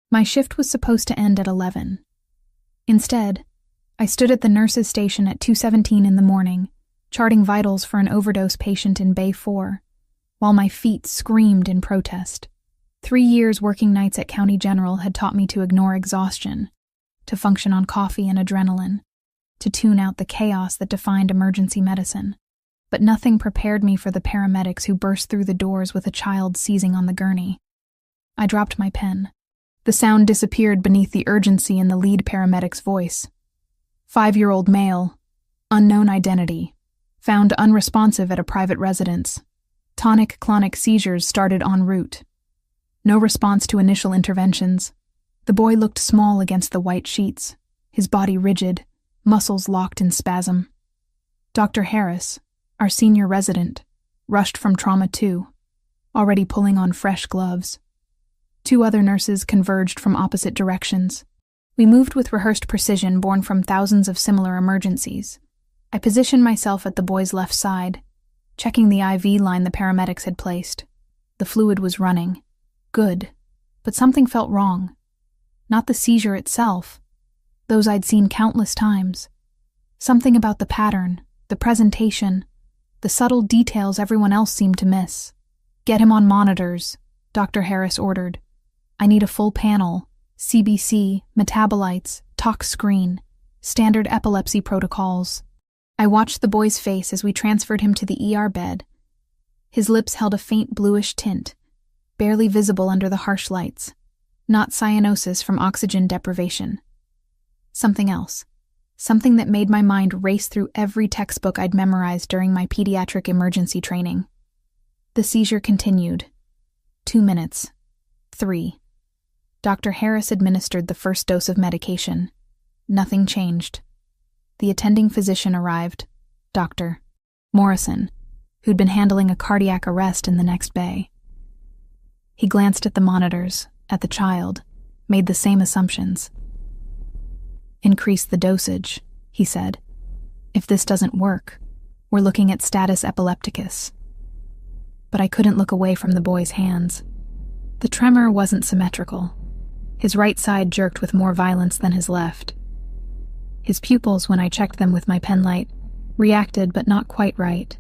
My shift was supposed to end at 11. Instead, I stood at the nurse's station at 2:17 in the morning, charting vitals for an overdose patient in Bay 4, while my feet screamed in protest. 3 years working nights at County General had taught me to ignore exhaustion, to function on coffee and adrenaline, to tune out the chaos that defined emergency medicine. But nothing prepared me for the paramedics who burst through the doors with a child seizing on the gurney. I dropped my pen. The sound disappeared beneath the urgency in the lead paramedic's voice. 5-year-old male, unknown identity, found unresponsive at a private residence. Tonic-clonic seizures started en route. No response to initial interventions. The boy looked small against the white sheets, his body rigid, muscles locked in spasm. Dr. Harris, our senior resident, rushed from Trauma 2, already pulling on fresh gloves. 2 other nurses converged from opposite directions. We moved with rehearsed precision born from thousands of similar emergencies. I positioned myself at the boy's left side, checking the IV line the paramedics had placed. The fluid was running. Good. But something felt wrong. Not the seizure itself. Those I'd seen countless times. Something about the pattern, the presentation, the subtle details everyone else seemed to miss. "Get him on monitors," Dr. Harris ordered. "I need a full panel, CBC, metabolites, tox screen, standard epilepsy protocols." I watched the boy's face as we transferred him to the ER bed. His lips held a faint bluish tint, barely visible under the harsh lights. Not cyanosis from oxygen deprivation. Something else. Something that made my mind race through every textbook I'd memorized during my pediatric emergency training. The seizure continued. 2 minutes. 3. Dr. Harris administered the first dose of medication. Nothing changed. The attending physician arrived, Dr. Morrison, who'd been handling a cardiac arrest in the next bay. He glanced at the monitors, at the child, made the same assumptions. "Increase the dosage," he said. "If this doesn't work, we're looking at status epilepticus." But I couldn't look away from the boy's hands. The tremor wasn't symmetrical. His right side jerked with more violence than his left. His pupils, when I checked them with my penlight, reacted but not quite right.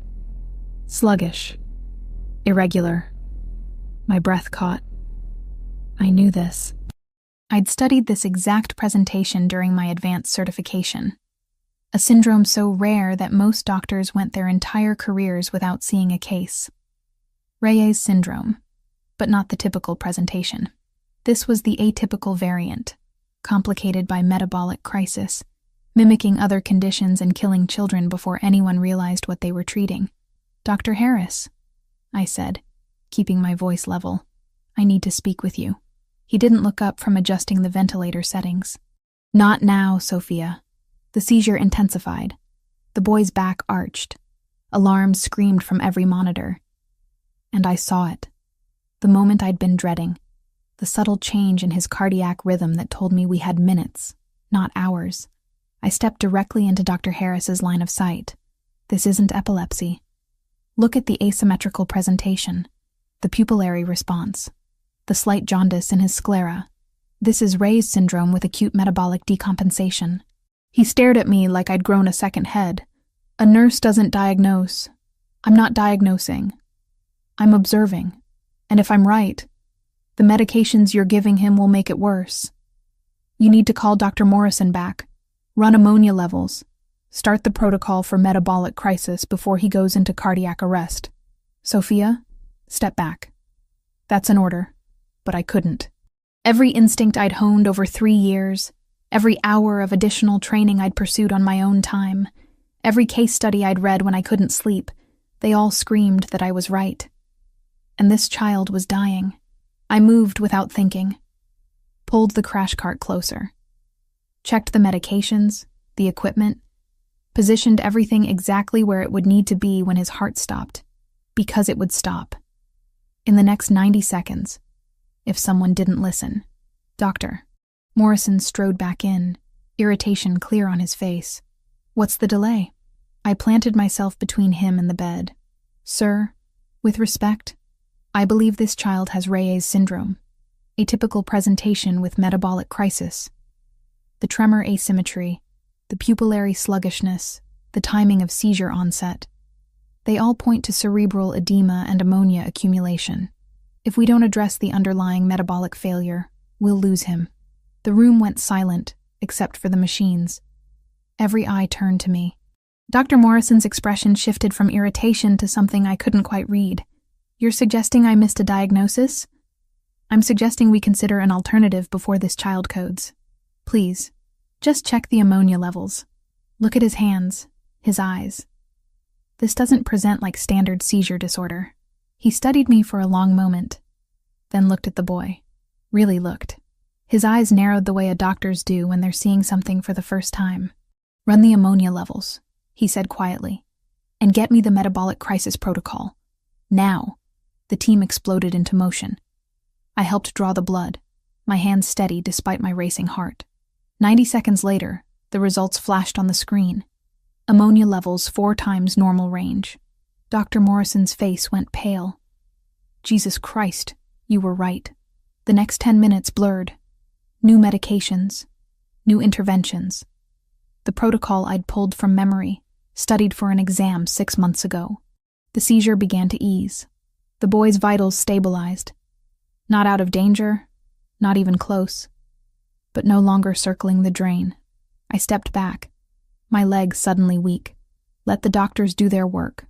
Sluggish. Irregular. My breath caught. I knew this. I'd studied this exact presentation during my advanced certification. A syndrome so rare that most doctors went their entire careers without seeing a case. Reyes syndrome, but not the typical presentation. This was the atypical variant, complicated by metabolic crisis, mimicking other conditions and killing children before anyone realized what they were treating. "Dr. Harris," I said, keeping my voice level, "I need to speak with you." He didn't look up from adjusting the ventilator settings. "Not now, Sophia." The seizure intensified. The boy's back arched. Alarms screamed from every monitor. And I saw it. The moment I'd been dreading. The subtle change in his cardiac rhythm that told me we had minutes, not hours. I stepped directly into Dr. Harris's line of sight. This isn't epilepsy. Look at the asymmetrical presentation, the pupillary response, the slight jaundice in his sclera. This is Reyes syndrome with acute metabolic decompensation. He stared at me like I'd grown a second head. "A nurse doesn't diagnose. I'm not diagnosing. I'm observing. And if I'm right, the medications you're giving him will make it worse. You need to call Dr. Morrison back, run ammonia levels, start the protocol for metabolic crisis before he goes into cardiac arrest. Sophia, step back." That's an order. But I couldn't. Every instinct I'd honed over 3 years, every hour of additional training I'd pursued on my own time, every case study I'd read when I couldn't sleep, they all screamed that I was right. And this child was dying. I moved without thinking. Pulled the crash cart closer. Checked the medications, the equipment, positioned everything exactly where it would need to be when his heart stopped, because it would stop. In the next 90 seconds, if someone didn't listen. "Doctor." Morrison strode back in, irritation clear on his face. "What's the delay?" I planted myself between him and the bed. "Sir, with respect, I believe this child has Reyes syndrome. a typical presentation with metabolic crisis. The tremor asymmetry, the pupillary sluggishness, the timing of seizure onset. They all point to cerebral edema and ammonia accumulation. If we don't address the underlying metabolic failure, we'll lose him. The room went silent, except for the machines. Every eye turned to me. Dr. Morrison's expression shifted from irritation to something I couldn't quite read. You're suggesting I missed a diagnosis? I'm suggesting we consider an alternative before this child codes. Please, just check the ammonia levels. Look at his hands, his eyes. This doesn't present like standard seizure disorder. He studied me for a long moment, then looked at the boy. Really looked. His eyes narrowed the way a doctor's do when they're seeing something for the first time. Run the ammonia levels, he said quietly, and get me the metabolic crisis protocol. Now. The team exploded into motion. I helped draw the blood, my hands steady despite my racing heart. 90 seconds later, the results flashed on the screen. Ammonia levels 4 times normal range. Dr. Morrison's face went pale. Jesus Christ, you were right. The next 10 minutes blurred. New medications. New interventions. The protocol I'd pulled from memory, studied for an exam 6 months ago. The seizure began to ease. The boy's vitals stabilized. Not out of danger, not even close, but no longer circling the drain. I stepped back, my legs suddenly weak. Let the doctors do their work.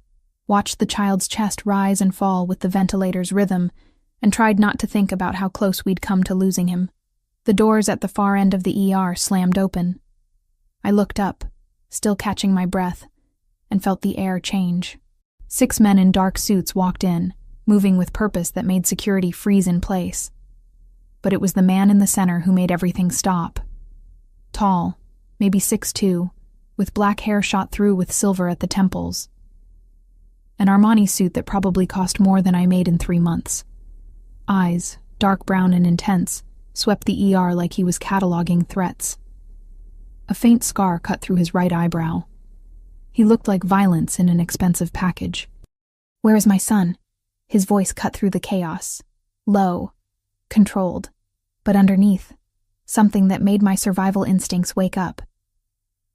Watched the child's chest rise and fall with the ventilator's rhythm, and tried not to think about how close we'd come to losing him. The doors at the far end of the ER slammed open. I looked up, still catching my breath, and felt the air change. 6 men in dark suits walked in, moving with purpose that made security freeze in place. But it was the man in the center who made everything stop. Tall, maybe 6'2", with black hair shot through with silver at the temples. An Armani suit that probably cost more than I made in 3 months. Eyes, dark brown and intense, swept the ER like he was cataloging threats. A faint scar cut through his right eyebrow. He looked like violence in an expensive package. "Where is my son?" His voice cut through the chaos. Low, controlled, but underneath, something that made my survival instincts wake up.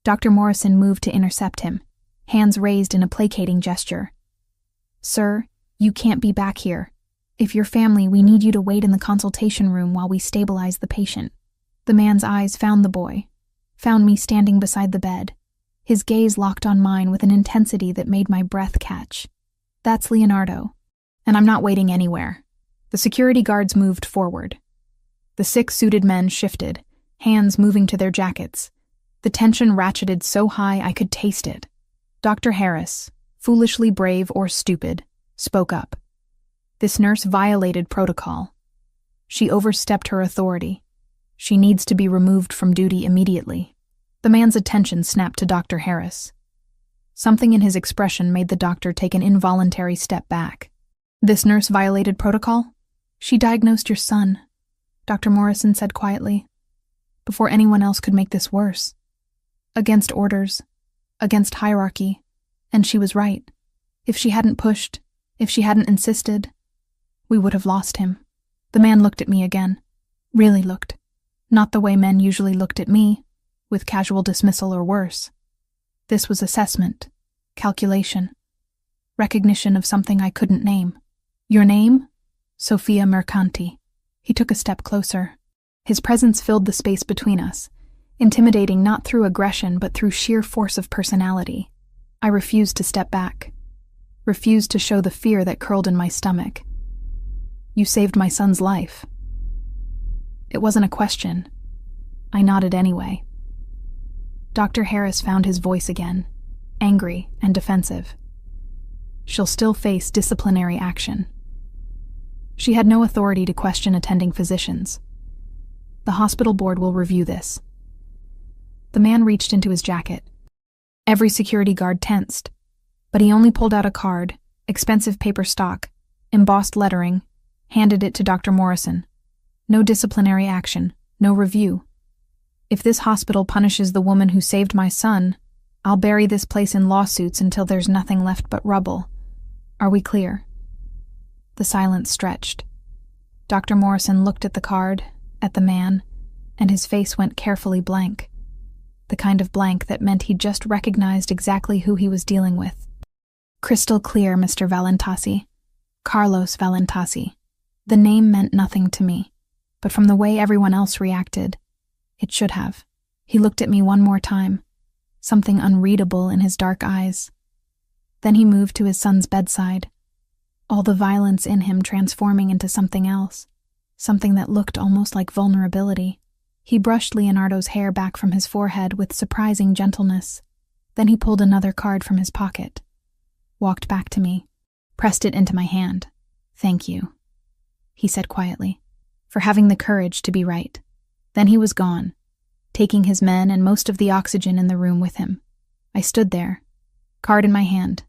Dr. Morrison moved to intercept him, hands raised in a placating gesture. "Sir, you can't be back here. If you're family, we need you to wait in the consultation room while we stabilize the patient." The man's eyes found the boy, found me standing beside the bed. His gaze locked on mine with an intensity that made my breath catch. "That's Leonardo. And I'm not waiting anywhere." The security guards moved forward. The 6 suited men shifted, hands moving to their jackets. The tension ratcheted so high I could taste it. Dr. Harris, foolishly brave or stupid, spoke up. This nurse violated protocol. She overstepped her authority. She needs to be removed from duty immediately. The man's attention snapped to Dr. Harris. Something in his expression made the doctor take an involuntary step back. "This nurse violated protocol? She diagnosed your son," Dr. Morrison said quietly, "before anyone else could make this worse. Against orders, against hierarchy, and she was right. If she hadn't pushed, if she hadn't insisted, we would have lost him." The man looked at me again. Really looked. Not the way men usually looked at me, with casual dismissal or worse. This was assessment, calculation, recognition of something I couldn't name. "Your name?" "Sophia Mercanti." He took a step closer. His presence filled the space between us, intimidating not through aggression but through sheer force of personality. I refused to step back, refused to show the fear that curled in my stomach. "You saved my son's life." It wasn't a question. I nodded anyway. Dr. Harris found his voice again, angry and defensive. "She'll still face disciplinary action." She had no authority to question attending physicians. "The hospital board will review this." The man reached into his jacket. Every security guard tensed, but he only pulled out a card, expensive paper stock, embossed lettering, handed it to Dr. Morrison. "No disciplinary action, no review. If this hospital punishes the woman who saved my son, I'll bury this place in lawsuits until there's nothing left but rubble. Are we clear?" The silence stretched. Dr. Morrison looked at the card, at the man, and his face went carefully blank. The kind of blank that meant he'd just recognized exactly who he was dealing with. Crystal clear, Mr. Valentasi. Carlos Valentasi. The name meant nothing to me, but from the way everyone else reacted, it should have. He looked at me one more time, something unreadable in his dark eyes. Then he moved to his son's bedside, all the violence in him transforming into something else, something that looked almost like vulnerability. He brushed Leonardo's hair back from his forehead with surprising gentleness. Then he pulled another card from his pocket, walked back to me, pressed it into my hand. "Thank you," he said quietly, "for having the courage to be right." Then he was gone, taking his men and most of the oxygen in the room with him. I stood there, card in my hand,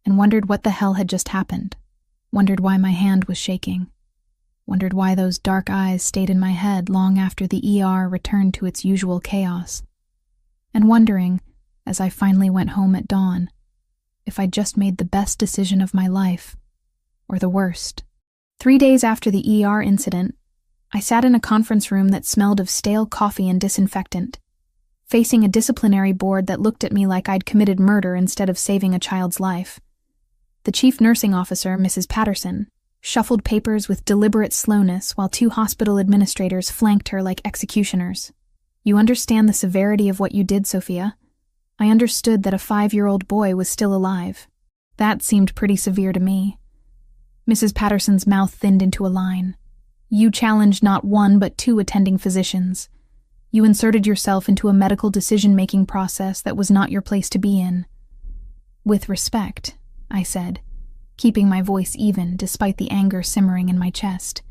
and wondered what the hell had just happened. Wondered why my hand was shaking. Wondered why those dark eyes stayed in my head long after the ER returned to its usual chaos. And wondering, as I finally went home at dawn, if I'd just made the best decision of my life, or the worst. 3 days after the ER incident, I sat in a conference room that smelled of stale coffee and disinfectant, facing a disciplinary board that looked at me like I'd committed murder instead of saving a child's life. The chief nursing officer, Mrs. Patterson, shuffled papers with deliberate slowness while 2 hospital administrators flanked her like executioners. "You understand the severity of what you did, Sophia? I understood that a 5-year-old boy was still alive. That seemed pretty severe to me." Mrs. Patterson's mouth thinned into a line. "You challenged not 1 but 2 attending physicians. You inserted yourself into a medical decision-making process that was not your place to be in." "With respect," I said, keeping my voice even despite the anger simmering in my chest.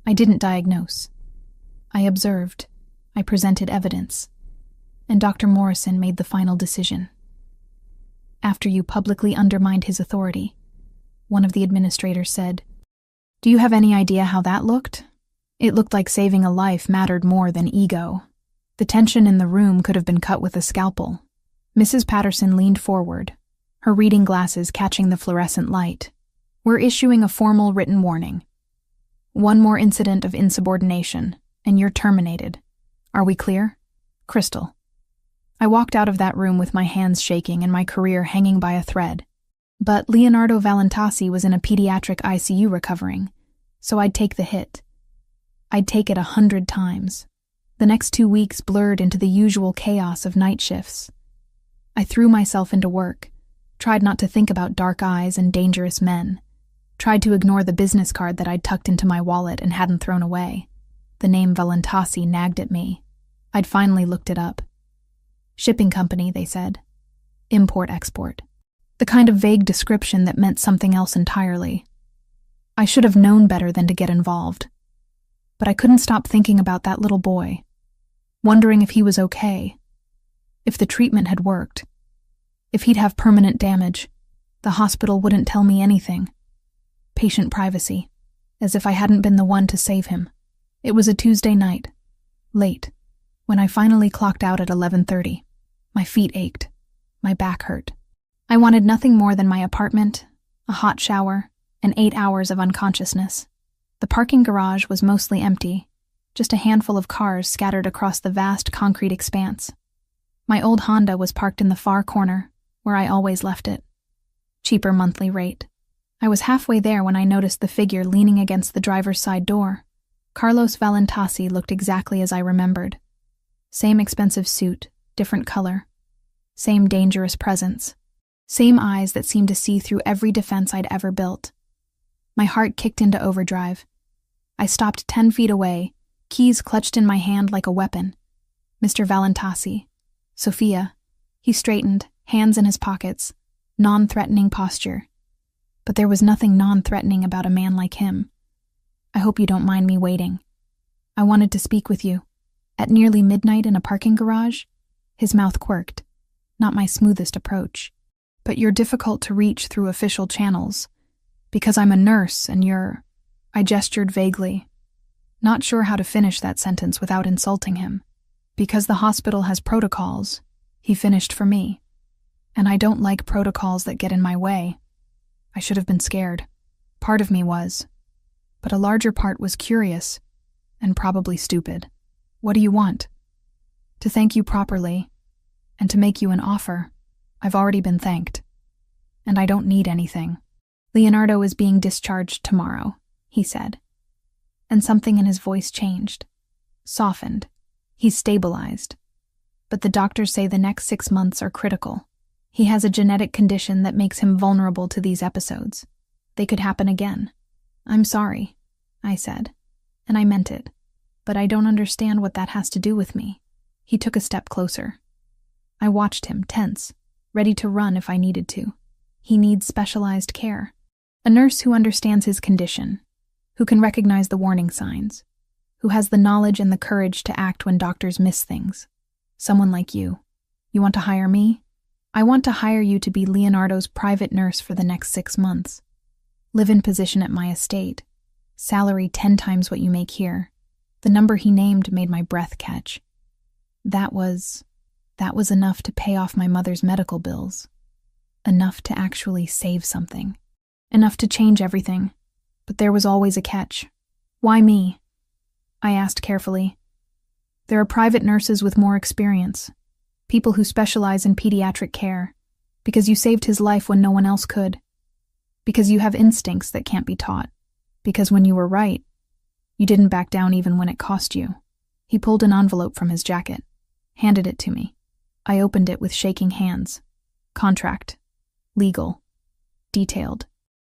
"I didn't diagnose. I observed. I presented evidence. And Dr. Morrison made the final decision. After you publicly undermined his authority," one of the administrators said. "Do you have any idea how that looked? It looked like saving a life mattered more than ego. The tension in the room could have been cut with a scalpel." Mrs. Patterson leaned forward, her reading glasses catching the fluorescent light. "We're issuing a formal written warning. 1 more incident of insubordination, and you're terminated. Are we clear? Crystal." I walked out of that room with my hands shaking and my career hanging by a thread. But Leonardo Valentasi was in a pediatric ICU recovering, so I'd take the hit. I'd take it 100 times. The next 2 weeks blurred into the usual chaos of night shifts. I threw myself into work, tried not to think about dark eyes and dangerous men, tried to ignore the business card that I'd tucked into my wallet and hadn't thrown away. The name Valentasi nagged at me. I'd finally looked it up. Shipping company, they said. Import-export. The kind of vague description that meant something else entirely. I should have known better than to get involved. But I couldn't stop thinking about that little boy, wondering if he was okay, if the treatment had worked, if he'd have permanent damage. The hospital wouldn't tell me anything. Patient privacy, as if I hadn't been the one to save him. It was a Tuesday night, late, when I finally clocked out at 11:30. My feet ached. My back hurt. I wanted nothing more than my apartment, a hot shower, and 8 hours of unconsciousness. The parking garage was mostly empty, just a handful of cars scattered across the vast concrete expanse. My old Honda was parked in the far corner, where I always left it. Cheaper monthly rate. I was halfway there when I noticed the figure leaning against the driver's side door. Carlos Valentasi looked exactly as I remembered. Same expensive suit, different color. Same dangerous presence. Same eyes that seemed to see through every defense I'd ever built. My heart kicked into overdrive. I stopped 10 feet away, keys clutched in my hand like a weapon. "Mr. Valentasi." "Sophia." He straightened, hands in his pockets, non-threatening posture. But there was nothing non-threatening about a man like him. "I hope you don't mind me waiting. I wanted to speak with you." At nearly midnight in a parking garage? His mouth quirked. Not my smoothest approach. "But you're difficult to reach through official channels. Because I'm a nurse and you're—" I gestured vaguely, not sure how to finish that sentence without insulting him. "Because the hospital has protocols," he finished for me. "And I don't like protocols that get in my way." I should have been scared. Part of me was. but a larger part was curious and probably stupid. What do you want? To thank you properly and to make you an offer. I've already been thanked. And I don't need anything. Leonardo is being discharged tomorrow, he said. And something in his voice changed, softened. He's stabilized. But the doctors say the next 6 months are critical. He has a genetic condition that makes him vulnerable to these episodes. They could happen again. I'm sorry, I said, and I meant it. But I don't understand what that has to do with me. He took a step closer. I watched him, tense, ready to run if I needed to. He needs specialized care. A nurse who understands his condition, who can recognize the warning signs, who has the knowledge and the courage to act when doctors miss things. Someone like you. You want to hire me? I want to hire you to be Leonardo's private nurse for the next 6 months. Live-in position at my estate. Salary 10 times what you make here. The number he named made my breath catch. That was enough to pay off my mother's medical bills. Enough to actually save something. Enough to change everything. But there was always a catch. Why me? I asked carefully. There are private nurses with more experience. People who specialize in pediatric care. Because you saved his life when no one else could. Because you have instincts that can't be taught. Because when you were right, you didn't back down even when it cost you. He pulled an envelope from his jacket, handed it to me. I opened it with shaking hands. Contract. Legal. Detailed.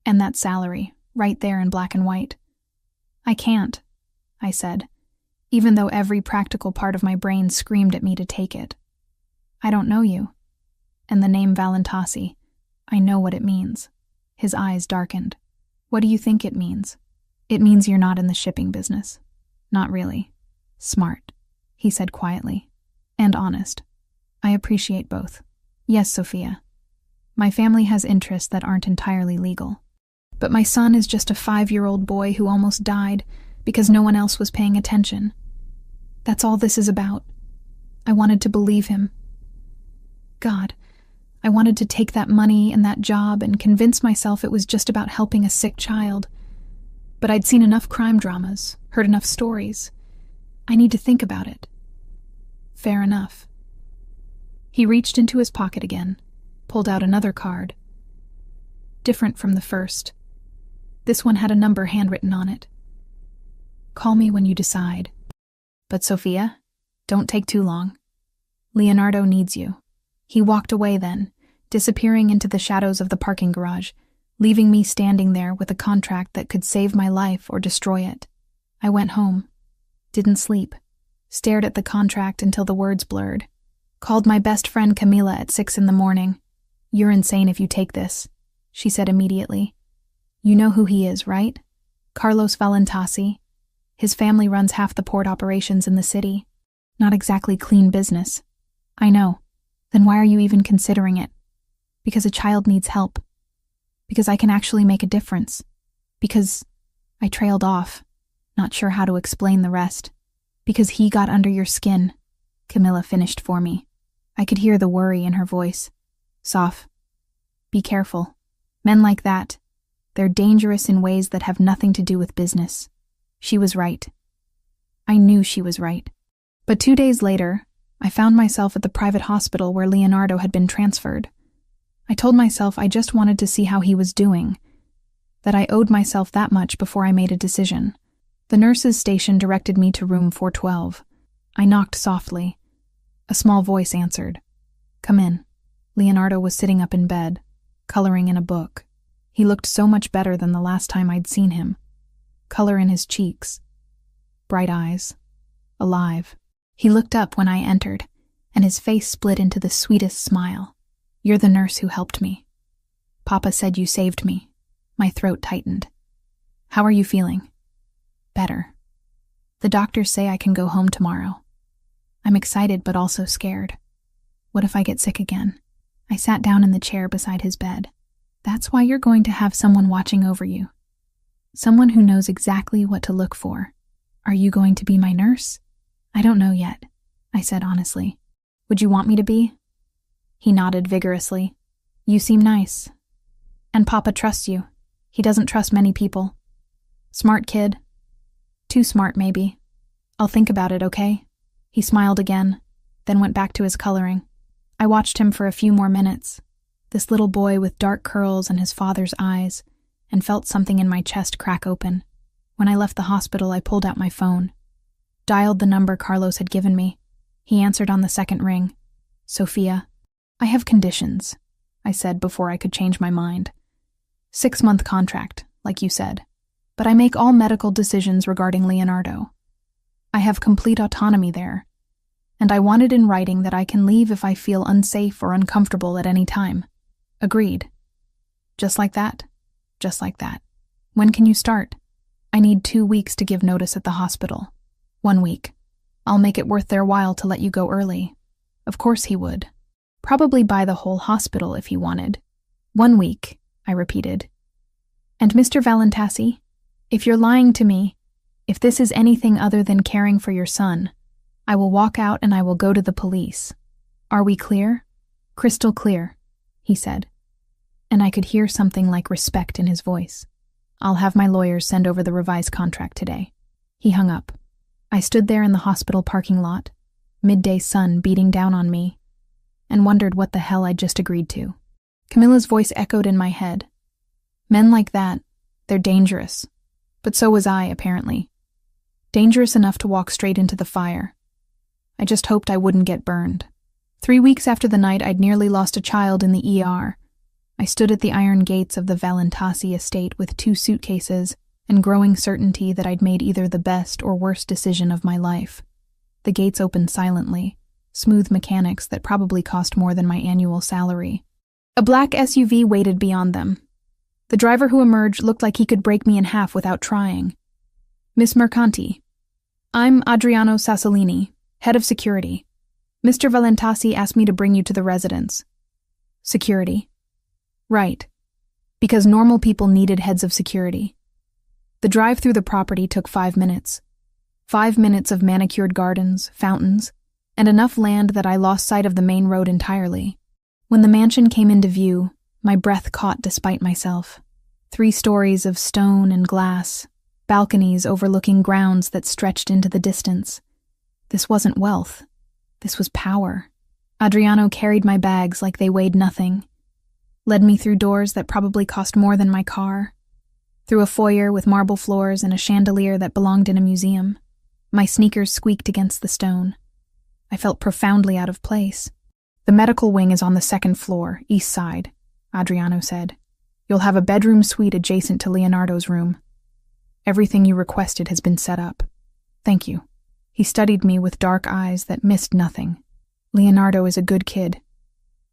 And that salary, right there in black and white. I can't, I said, even though every practical part of my brain screamed at me to take it. I don't know you. And the name Valentasi, I know what it means. His eyes darkened. What do you think it means? It means you're not in the shipping business. Not really. Smart, he said quietly. And honest. I appreciate both. Yes, Sophia. My family has interests that aren't entirely legal. But my son is just a 5-year-old boy who almost died because no one else was paying attention. That's all this is about. I wanted to believe him. God, I wanted to take that money and that job and convince myself it was just about helping a sick child. But I'd seen enough crime dramas, heard enough stories. I need to think about it. Fair enough. He reached into his pocket again, pulled out another card. Different from the first. This one had a number handwritten on it. Call me when you decide. But Sophia, don't take too long. Leonardo needs you. He walked away then, disappearing into the shadows of the parking garage, leaving me standing there with a contract that could save my life or destroy it. I went home. Didn't sleep. Stared at the contract until the words blurred. Called my best friend Camila at 6 a.m. You're insane if you take this, she said immediately. You know who he is, right? Carlos Valentasi. His family runs half the port operations in the city. Not exactly clean business. I know. Then why are you even considering it? Because a child needs help. Because I can actually make a difference. Because I trailed off, not sure how to explain the rest. Because he got under your skin. Camilla finished for me. I could hear the worry in her voice. Soph, be careful. Men like that, they're dangerous in ways that have nothing to do with business. She was right. I knew she was right. But 2 days later, I found myself at the private hospital where Leonardo had been transferred. I told myself I just wanted to see how he was doing, that I owed myself that much before I made a decision. The nurse's station directed me to room 412. I knocked softly. A small voice answered. Come in. Leonardo was sitting up in bed, coloring in a book. He looked so much better than the last time I'd seen him. Color in his cheeks. Bright eyes. Alive. He looked up when I entered, and his face split into the sweetest smile. You're the nurse who helped me. Papa said you saved me. My throat tightened. How are you feeling? Better. The doctors say I can go home tomorrow. I'm excited but also scared. What if I get sick again? I sat down in the chair beside his bed. That's why you're going to have someone watching over you. Someone who knows exactly what to look for. Are you going to be my nurse? I don't know yet, I said honestly. Would you want me to be? He nodded vigorously. You seem nice. And Papa trusts you. He doesn't trust many people. Smart kid. Too smart, maybe. I'll think about it, okay? He smiled again, then went back to his coloring. I watched him for a few more minutes, this little boy with dark curls and his father's eyes, and felt something in my chest crack open. When I left the hospital, I pulled out my phone, dialed the number Carlos had given me. He answered on the second ring. Sophia. I have conditions, I said before I could change my mind. 6-month contract, like you said, but I make all medical decisions regarding Leonardo. I have complete autonomy there, and I want it in writing that I can leave if I feel unsafe or uncomfortable at any time. Agreed. Just like that? Just like that. When can you start? I need 2 weeks to give notice at the hospital. 1 week. I'll make it worth their while to let you go early. Of course he would. Probably buy the whole hospital if he wanted. 1 week, I repeated. And Mr. Valentasi, if you're lying to me, if this is anything other than caring for your son, I will walk out and I will go to the police. Are we clear? Crystal clear, he said. And I could hear something like respect in his voice. I'll have my lawyers send over the revised contract today. He hung up. I stood there in the hospital parking lot, midday sun beating down on me, and wondered what the hell I'd just agreed to. Camilla's voice echoed in my head. Men like that, they're dangerous. But so was I, apparently. Dangerous enough to walk straight into the fire. I just hoped I wouldn't get burned. 3 weeks after the night I'd nearly lost a child in the ER, I stood at the iron gates of the Valentasi estate with 2 suitcases and growing certainty that I'd made either the best or worst decision of my life. The gates opened silently, smooth mechanics that probably cost more than my annual salary. A black SUV waited beyond them. The driver who emerged looked like he could break me in half without trying. Miss Mercanti. I'm Adriano Sassolini, head of security. Mr. Valentasi asked me to bring you to the residence. Security. Right. Because normal people needed heads of security. The drive through the property took 5 minutes. 5 minutes of manicured gardens, fountains, and enough land that I lost sight of the main road entirely. When the mansion came into view, my breath caught despite myself. 3 stories of stone and glass, balconies overlooking grounds that stretched into the distance. This wasn't wealth. This was power. Adriano carried my bags like they weighed nothing, led me through doors that probably cost more than my car, through a foyer with marble floors and a chandelier that belonged in a museum. My sneakers squeaked against the stone. I felt profoundly out of place. The medical wing is on the 2nd floor, east side, Adriano said. You'll have a bedroom suite adjacent to Leonardo's room. Everything you requested has been set up. Thank you. He studied me with dark eyes that missed nothing. Leonardo is a good kid.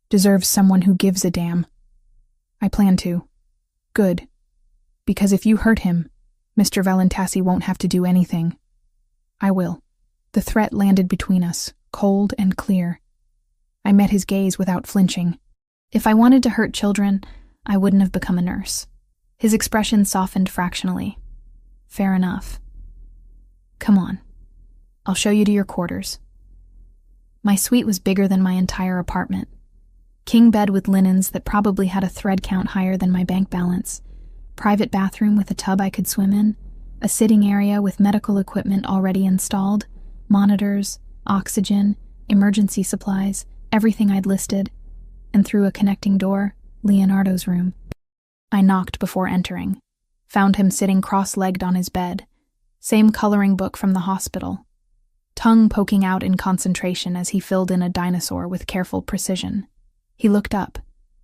Deserves someone who gives a damn. I plan to. Good. Because if you hurt him, Mr. Valentasi won't have to do anything. I will. The threat landed between us, cold and clear. I met his gaze without flinching. If I wanted to hurt children, I wouldn't have become a nurse. His expression softened fractionally. Fair enough. Come on. I'll show you to your quarters. My suite was bigger than my entire apartment. King bed with linens that probably had a thread count higher than my bank balance. Private bathroom with a tub I could swim in. A sitting area with medical equipment already installed. Monitors, oxygen, emergency supplies, everything I'd listed. And through a connecting door, Leonardo's room. I knocked before entering. Found him sitting cross-legged on his bed. Same coloring book from the hospital. Tongue poking out in concentration as he filled in a dinosaur with careful precision. He looked up,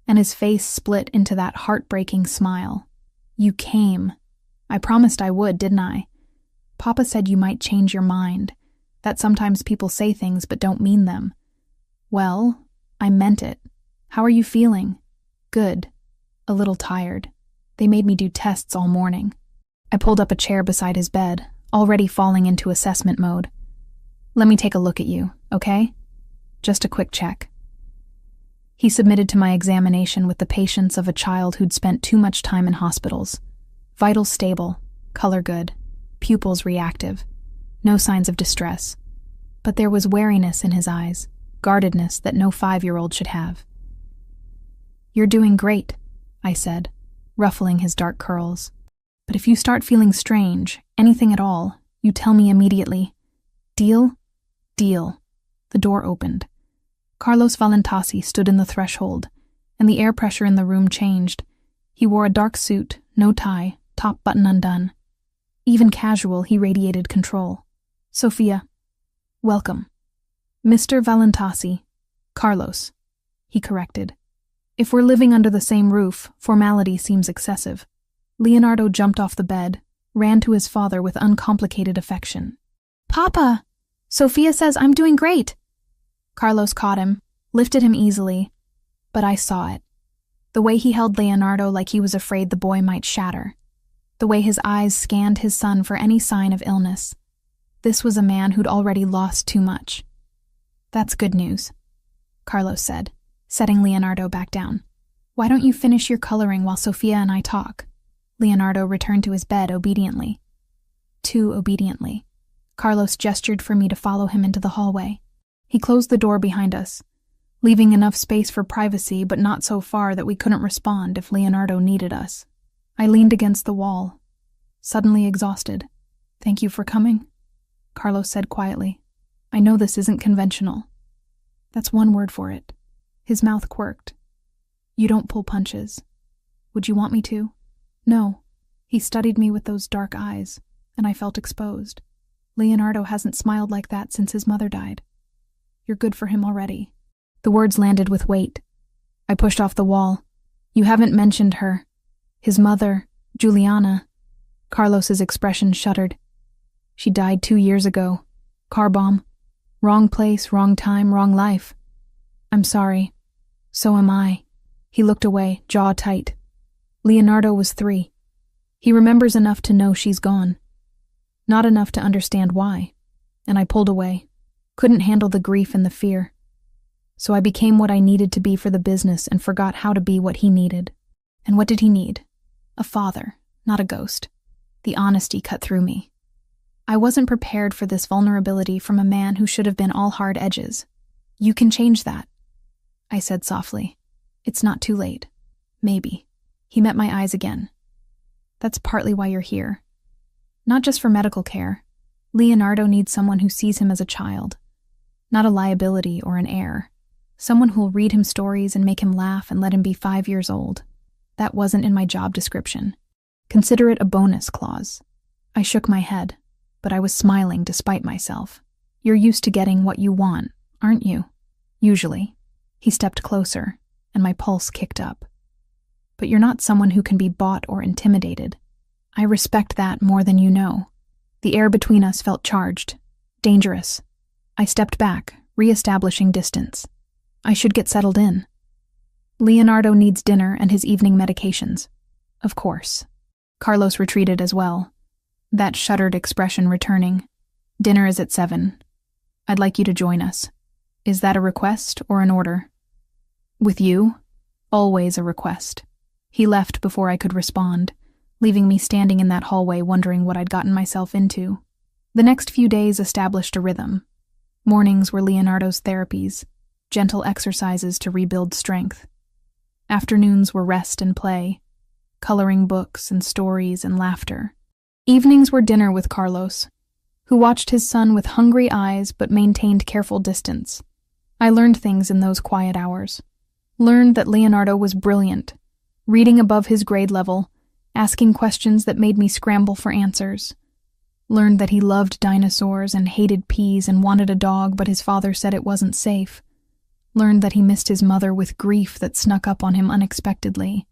and his face split into that heartbreaking smile. You came. I promised I would, didn't I? Papa said you might change your mind, that sometimes people say things but don't mean them. Well, I meant it. How are you feeling? Good. A little tired. They made me do tests all morning. I pulled up a chair beside his bed, already falling into assessment mode. Let me take a look at you, okay? Just a quick check. He submitted to my examination with the patience of a child who'd spent too much time in hospitals. Vitals stable, color good, pupils reactive, no signs of distress. But there was wariness in his eyes, guardedness that no 5-year-old should have. You're doing great, I said, ruffling his dark curls. But if you start feeling strange, anything at all, you tell me immediately. Deal? Deal. The door opened. Carlos Valentasi stood in the threshold, and the air pressure in the room changed. He wore a dark suit, no tie, top button undone. Even casual, he radiated control. Sophia, welcome. Mr. Valentasi, Carlos, he corrected. If we're living under the same roof, formality seems excessive. Leonardo jumped off the bed, ran to his father with uncomplicated affection. Papa! Sophia says I'm doing great. Carlos caught him, lifted him easily, but I saw it. The way he held Leonardo like he was afraid the boy might shatter. The way his eyes scanned his son for any sign of illness. This was a man who'd already lost too much. That's good news, Carlos said, setting Leonardo back down. Why don't you finish your coloring while Sophia and I talk? Leonardo returned to his bed obediently. Too obediently. Carlos gestured for me to follow him into the hallway. He closed the door behind us, leaving enough space for privacy but not so far that we couldn't respond if Leonardo needed us. I leaned against the wall, suddenly exhausted. Thank you for coming, Carlos said quietly. I know this isn't conventional. That's one word for it. His mouth quirked. You don't pull punches. Would you want me to? No. He studied me with those dark eyes, and I felt exposed. Leonardo hasn't smiled like that since his mother died. You're good for him already. The words landed with weight. I pushed off the wall. You haven't mentioned her. His mother, Juliana. Carlos's expression shuddered. She died 2 years ago. Car bomb. Wrong place, wrong time, wrong life. I'm sorry. So am I. He looked away, jaw tight. Leonardo was 3. He remembers enough to know she's gone. Not enough to understand why. And I pulled away. Couldn't handle the grief and the fear. So I became what I needed to be for the business and forgot how to be what he needed. And what did he need? A father, not a ghost. The honesty cut through me. I wasn't prepared for this vulnerability from a man who should have been all hard edges. You can change that, I said softly. It's not too late. Maybe. He met my eyes again. That's partly why you're here. Not just for medical care. Leonardo needs someone who sees him as a child. Not a liability or an heir. Someone who'll read him stories and make him laugh and let him be 5 years old. That wasn't in my job description. Consider it a bonus clause. I shook my head, but I was smiling despite myself. You're used to getting what you want, aren't you? Usually. He stepped closer, and my pulse kicked up. But you're not someone who can be bought or intimidated. I respect that more than you know. The air between us felt charged, dangerous. I stepped back, re-establishing distance. I should get settled in. Leonardo needs dinner and his evening medications. Of course. Carlos retreated as well, that shuttered expression returning. Dinner is at 7. I'd like you to join us. Is that a request or an order? With you, always a request. He left before I could respond, leaving me standing in that hallway wondering what I'd gotten myself into. The next few days established a rhythm. Mornings were Leonardo's therapies, gentle exercises to rebuild strength. Afternoons were rest and play, coloring books and stories and laughter. Evenings were dinner with Carlos, who watched his son with hungry eyes but maintained careful distance. I learned things in those quiet hours. Learned that Leonardo was brilliant, reading above his grade level, asking questions that made me scramble for answers. Learned that he loved dinosaurs and hated peas and wanted a dog, but his father said it wasn't safe. Learned that he missed his mother with grief that snuck up on him unexpectedly.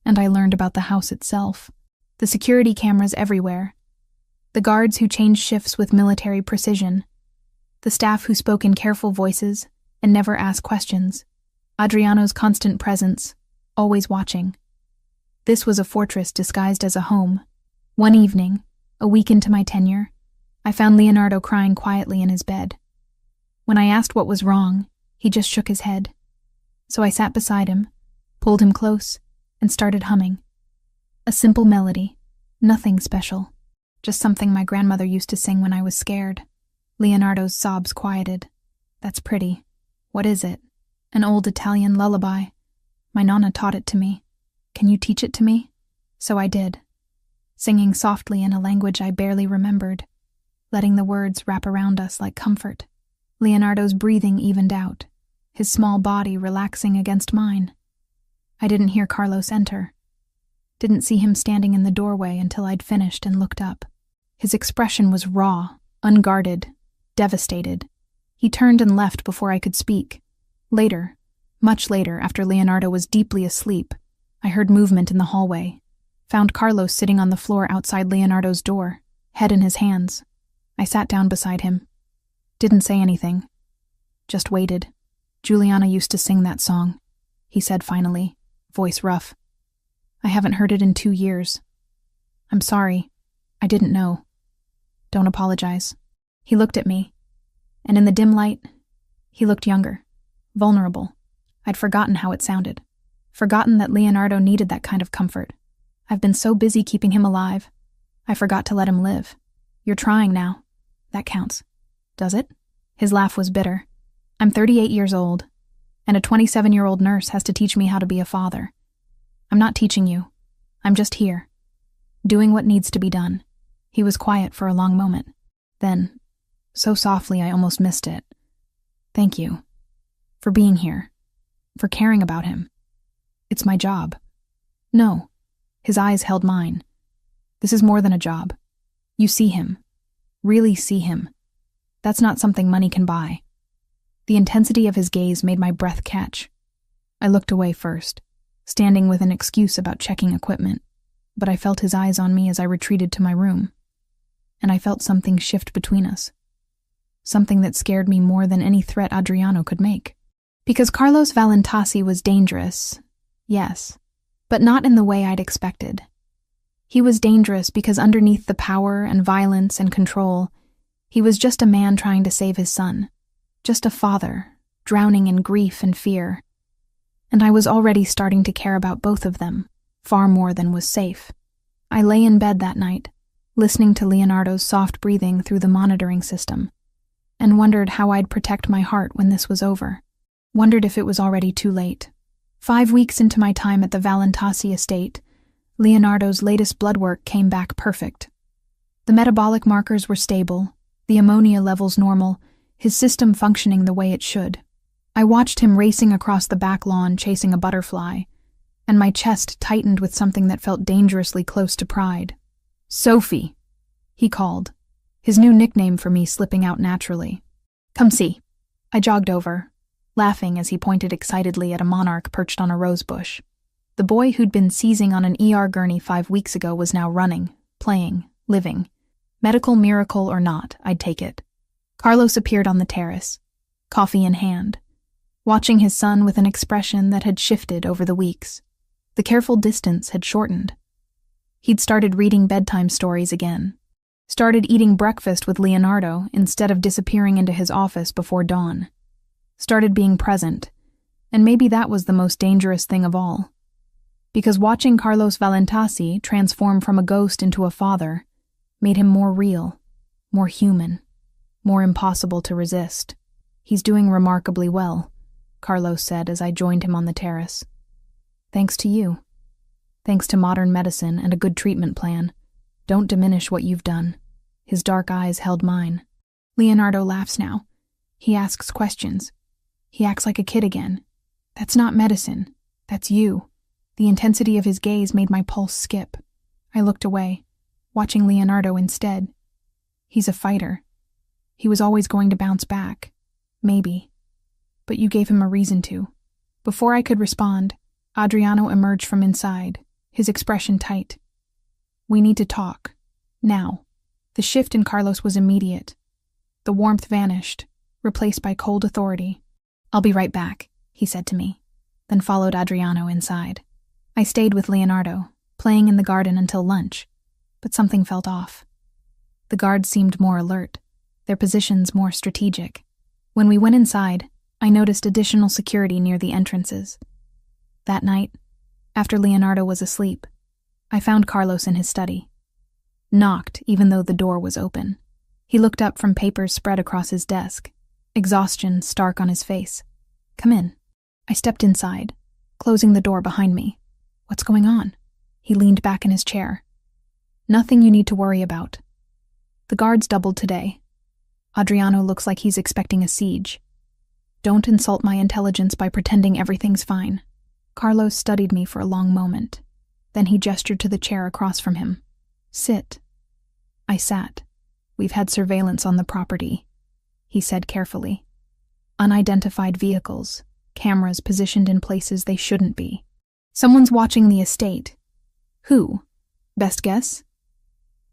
And I learned about the house itself, the security cameras everywhere, the guards who changed shifts with military precision, the staff who spoke in careful voices and never asked questions, Adriano's constant presence, always watching. This was a fortress disguised as a home. One evening, a week into my tenure, I found Leonardo crying quietly in his bed. When I asked what was wrong, he just shook his head. So I sat beside him, pulled him close, and started humming. A simple melody, nothing special, just something my grandmother used to sing when I was scared. Leonardo's sobs quieted. That's pretty. What is it? An old Italian lullaby. My nonna taught it to me. Can you teach it to me? So I did. singing softly in a language I barely remembered, letting the words wrap around us like comfort. Leonardo's breathing evened out, his small body relaxing against mine. I didn't hear Carlos enter. Didn't see him standing in the doorway until I'd finished and looked up. His expression was raw, unguarded, devastated. He turned and left before I could speak. Later, much later, after Leonardo was deeply asleep, I heard movement in the hallway. Found Carlos sitting on the floor outside Leonardo's door, head in his hands. I sat down beside him. Didn't say anything. Just waited. Juliana used to sing that song, he said finally, voice rough. I haven't heard it in 2 years. I'm sorry. I didn't know. Don't apologize. He looked at me, and in the dim light, he looked younger, vulnerable. I'd forgotten how it sounded. Forgotten that Leonardo needed that kind of comfort. I've been so busy keeping him alive, I forgot to let him live. You're trying now. That counts. Does it? His laugh was bitter. I'm 38 years old, and a 27-year-old nurse has to teach me how to be a father. I'm not teaching you. I'm just here, doing what needs to be done. He was quiet for a long moment. Then, so softly I almost missed it. Thank you. For being here. For caring about him. It's my job. No. His eyes held mine. This is more than a job. You see him. Really see him. That's not something money can buy. The intensity of his gaze made my breath catch. I looked away first, standing with an excuse about checking equipment, but I felt his eyes on me as I retreated to my room. And I felt something shift between us. Something that scared me more than any threat Adriano could make. Because Carlos Valentasi was dangerous, yes, but not in the way I'd expected. He was dangerous because underneath the power and violence and control, he was just a man trying to save his son. Just a father, drowning in grief and fear. And I was already starting to care about both of them, far more than was safe. I lay in bed that night, listening to Leonardo's soft breathing through the monitoring system, and wondered how I'd protect my heart when this was over. Wondered if it was already too late. 5 weeks into my time at the Valentasi estate, Leonardo's latest blood work came back perfect. The metabolic markers were stable, the ammonia levels normal, his system functioning the way it should. I watched him racing across the back lawn chasing a butterfly, and my chest tightened with something that felt dangerously close to pride. Sophie, he called, his new nickname for me slipping out naturally. Come see. I jogged over, laughing as he pointed excitedly at a monarch perched on a rosebush. The boy who'd been seizing on an ER gurney 5 weeks ago was now running, playing, living. Medical miracle or not, I'd take it. Carlos appeared on the terrace, coffee in hand, watching his son with an expression that had shifted over the weeks. The careful distance had shortened. He'd started reading bedtime stories again, started eating breakfast with Leonardo instead of disappearing into his office before dawn, started being present, and maybe that was the most dangerous thing of all. Because watching Carlos Valentasi transform from a ghost into a father made him more real, more human, more impossible to resist. He's doing remarkably well, Carlos said as I joined him on the terrace. Thanks to you. Thanks to modern medicine and a good treatment plan. Don't diminish what you've done. His dark eyes held mine. Leonardo laughs now. He asks questions. He acts like a kid again. That's not medicine. That's you. The intensity of his gaze made my pulse skip. I looked away, watching Leonardo instead. He's a fighter. He was always going to bounce back. Maybe. But you gave him a reason to. Before I could respond, Adriano emerged from inside, his expression tight. We need to talk. Now. The shift in Carlos was immediate. The warmth vanished, replaced by cold authority. I'll be right back, he said to me, then followed Adriano inside. I stayed with Leonardo, playing in the garden until lunch, but something felt off. The guards seemed more alert, their positions more strategic. When we went inside, I noticed additional security near the entrances. That night, after Leonardo was asleep, I found Carlos in his study. Knocked even though the door was open. He looked up from papers spread across his desk, exhaustion stark on his face. Come in. I stepped inside, closing the door behind me. What's going on? He leaned back in his chair. Nothing you need to worry about. The guards doubled today. Adriano looks like he's expecting a siege. Don't insult my intelligence by pretending everything's fine. Carlos studied me for a long moment. Then he gestured to the chair across from him. Sit. I sat. We've had surveillance on the property, he said carefully. Unidentified vehicles, cameras positioned in places they shouldn't be. Someone's watching the estate. Who? Best guess?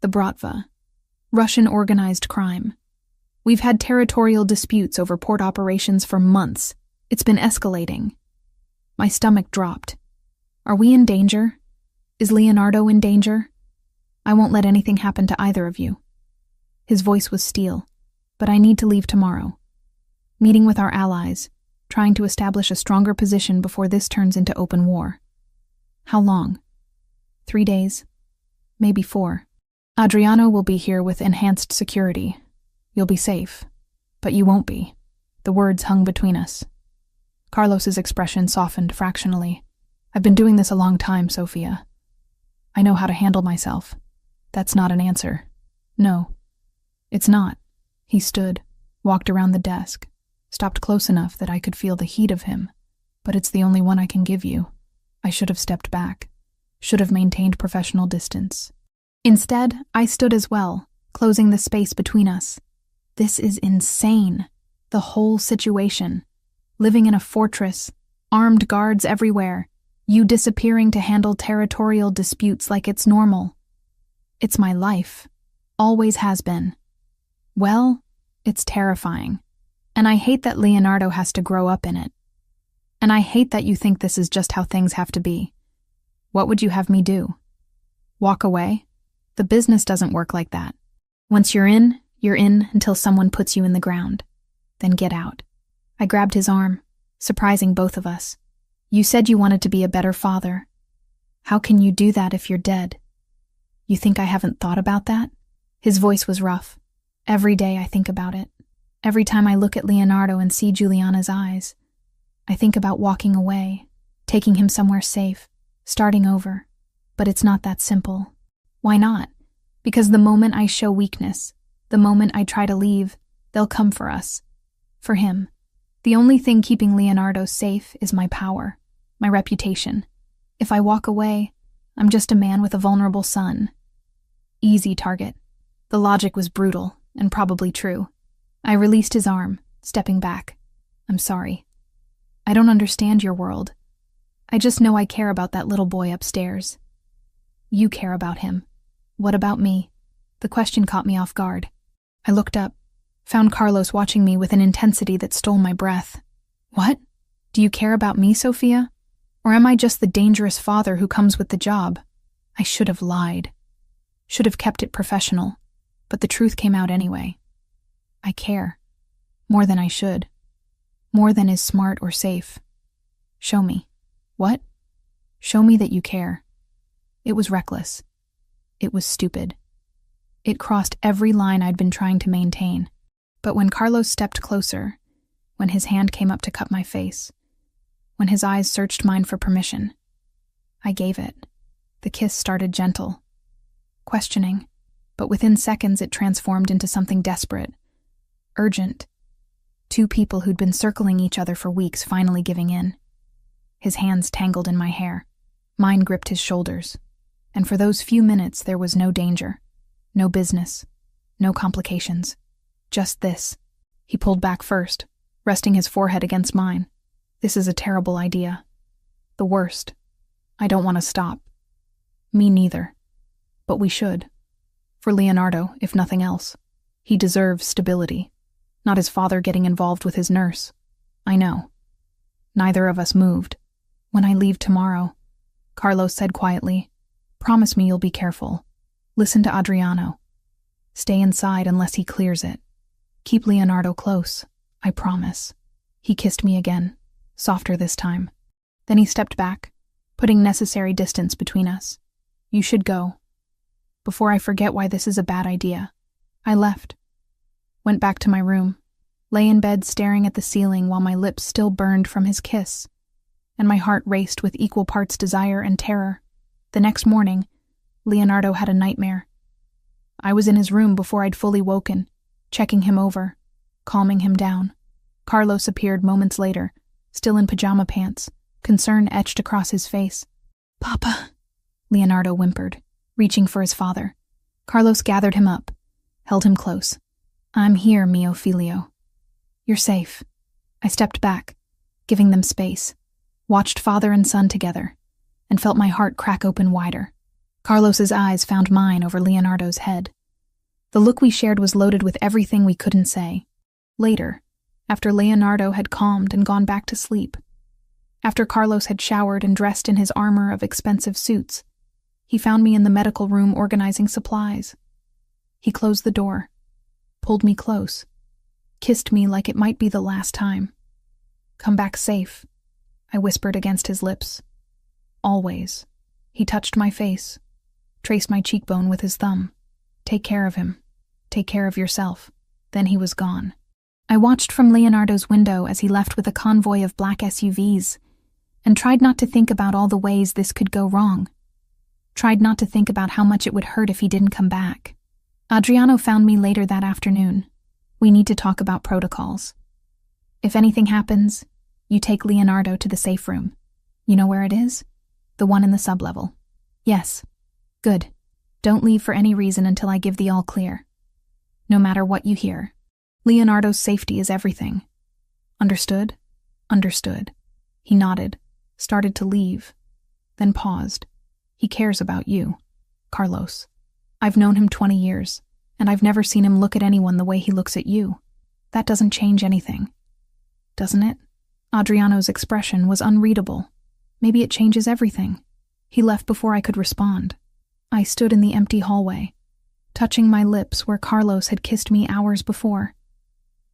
The Bratva. Russian organized crime. We've had territorial disputes over port operations for months. It's been escalating. My stomach dropped. Are we in danger? Is Leonardo in danger? I won't let anything happen to either of you. His voice was steel, but I need to leave tomorrow. Meeting with our allies, trying to establish a stronger position before this turns into open war. How long? 3 days? Maybe 4. Adriano will be here with enhanced security. You'll be safe, but you won't be. The words hung between us. Carlos's expression softened fractionally. I've been doing this a long time, Sophia. I know how to handle myself. That's not an answer. No, it's not. He stood, walked around the desk, stopped close enough that I could feel the heat of him. But it's the only one I can give you. I should have stepped back, should have maintained professional distance. Instead, I stood as well, closing the space between us. This is insane. The whole situation. Living in a fortress, armed guards everywhere, you disappearing to handle territorial disputes like it's normal. It's my life. Always has been. Well, it's terrifying. And I hate that Leonardo has to grow up in it. And I hate that you think this is just how things have to be. What would you have me do? Walk away? The business doesn't work like that. Once you're in until someone puts you in the ground. Then get out. I grabbed his arm, surprising both of us. You said you wanted to be a better father. How can you do that if you're dead? You think I haven't thought about that? His voice was rough. Every day I think about it. Every time I look at Leonardo and see Juliana's eyes, I think about walking away, taking him somewhere safe, starting over. But it's not that simple. Why not? Because the moment I show weakness, the moment I try to leave, they'll come for us. For him. The only thing keeping Leonardo safe is my power, my reputation. If I walk away, I'm just a man with a vulnerable son. Easy target. The logic was brutal, and probably true. I released his arm, stepping back. I'm sorry. I don't understand your world. I just know I care about that little boy upstairs. You care about him. What about me? The question caught me off guard. I looked up, found Carlos watching me with an intensity that stole my breath. What? Do you care about me, Sophia? Or am I just the dangerous father who comes with the job? I should have lied. Should have kept it professional. But the truth came out anyway. I care. More than I should. More than is smart or safe. Show me. What? Show me that you care. It was reckless. It was stupid. It crossed every line I'd been trying to maintain. But when Carlos stepped closer, when his hand came up to cup my face, when his eyes searched mine for permission, I gave it. The kiss started gentle, questioning, but within seconds it transformed into something desperate, urgent. 2 people who'd been circling each other for weeks finally giving in. His hands tangled in my hair. Mine gripped his shoulders. And for those few minutes there was no danger, no business, no complications. Just this. He pulled back first, resting his forehead against mine. This is a terrible idea. The worst. I don't want to stop. Me neither. But we should. For Leonardo, if nothing else. He deserves stability. Not his father getting involved with his nurse. I know. Neither of us moved. When I leave tomorrow, Carlos said quietly, promise me you'll be careful. Listen to Adriano. Stay inside unless he clears it. Keep Leonardo close. I promise. He kissed me again, softer this time. Then he stepped back, putting necessary distance between us. You should go. Before I forget why this is a bad idea. I left. Went back to my room. Lay in bed staring at the ceiling while my lips still burned from his kiss. And my heart raced with equal parts desire and terror. The next morning, Leonardo had a nightmare. I was in his room before I'd fully woken, checking him over, calming him down. Carlos appeared moments later, still in pajama pants, concern etched across his face. "Papa," Leonardo whimpered, reaching for his father. Carlos gathered him up, held him close. "I'm here, mio filio. You're safe." I stepped back, giving them space, watched father and son together, and felt my heart crack open wider. Carlos's eyes found mine over Leonardo's head. The look we shared was loaded with everything we couldn't say. Later, after Leonardo had calmed and gone back to sleep, after Carlos had showered and dressed in his armor of expensive suits, he found me in the medical room organizing supplies. He closed the door, pulled me close, kissed me like it might be the last time. "Come back safe," I whispered against his lips. "Always." He touched my face, traced my cheekbone with his thumb. "Take care of him. Take care of yourself." Then he was gone. I watched from Leonardo's window as he left with a convoy of black SUVs, and tried not to think about all the ways this could go wrong. Tried not to think about how much it would hurt if he didn't come back. Adriano found me later that afternoon. "We need to talk about protocols. If anything happens, you take Leonardo to the safe room. You know where it is? The one in the sublevel." "Yes." "Good. Don't leave for any reason until I give the all clear. No matter what you hear. Leonardo's safety is everything." "Understood?" "Understood." He nodded, started to leave, then paused. "He cares about you, Carlos. I've known him 20 years, and I've never seen him look at anyone the way he looks at you. That doesn't change anything." "Doesn't it?" Adriano's expression was unreadable. "Maybe it changes everything." He left before I could respond. I stood in the empty hallway, touching my lips where Carlos had kissed me hours before,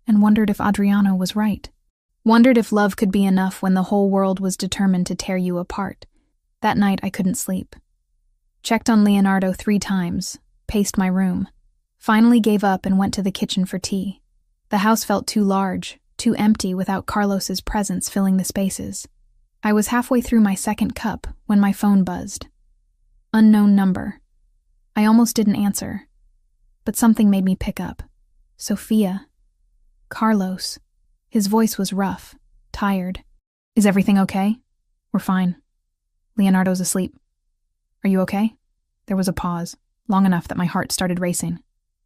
and wondered if Adriano was right. Wondered if love could be enough when the whole world was determined to tear you apart. That night I couldn't sleep. Checked on Leonardo 3 times, paced my room, finally gave up and went to the kitchen for tea. The house felt too large, too empty without Carlos's presence filling the spaces. I was halfway through my second cup when my phone buzzed. Unknown number. I almost didn't answer, but something made me pick up. Sophia. Carlos. His voice was rough, tired. "Is everything okay?" "We're fine. Leonardo's asleep." "Are you okay?" There was a pause, long enough that my heart started racing.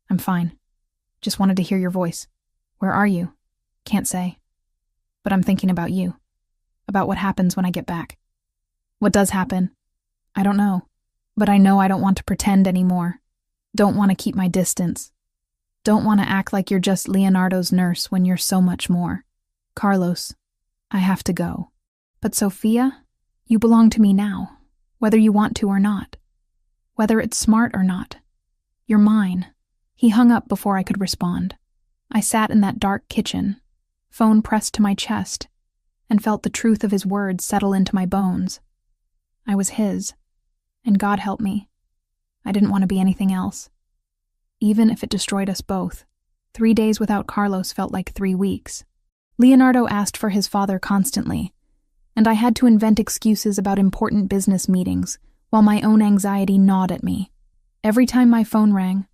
"I'm fine. Just wanted to hear your voice." "Where are you?" "Can't say. But I'm thinking about you. About what happens when I get back." "What does happen?" "I don't know. But I know I don't want to pretend anymore. Don't want to keep my distance. Don't want to act like you're just Leonardo's nurse when you're so much more. Carlos, I have to go. But Sophia, you belong to me now, whether you want to or not. Whether it's smart or not. You're mine." He hung up before I could respond. I sat in that dark kitchen, phone pressed to my chest, and felt the truth of his words settle into my bones. I was his, and God help me. I didn't want to be anything else. Even if it destroyed us both. 3 days without Carlos felt like 3 weeks. Leonardo asked for his father constantly, and I had to invent excuses about important business meetings, while my own anxiety gnawed at me. Every time my phone rang,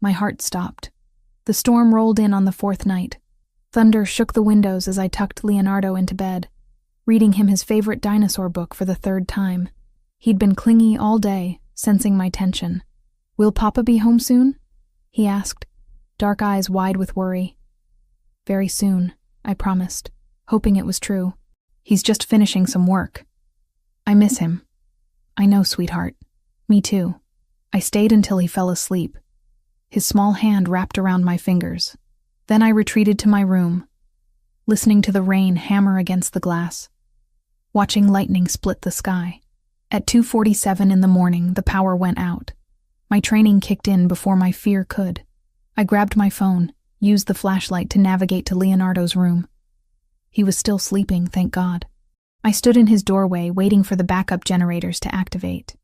my heart stopped. The storm rolled in on the 4th night. Thunder shook the windows as I tucked Leonardo into bed, reading him his favorite dinosaur book for the 3rd time. He'd been clingy all day, sensing my tension. "Will Papa be home soon?" he asked, dark eyes wide with worry. "Very soon," I promised, hoping it was true. "He's just finishing some work." "I miss him." "I know, sweetheart. Me too." I stayed until he fell asleep, his small hand wrapped around my fingers. Then I retreated to my room, listening to the rain hammer against the glass, watching lightning split the sky. At 2:47 in the morning, the power went out. My training kicked in before my fear could. I grabbed my phone, used the flashlight to navigate to Leonardo's room. He was still sleeping, thank God. I stood in his doorway, waiting for the backup generators to activate.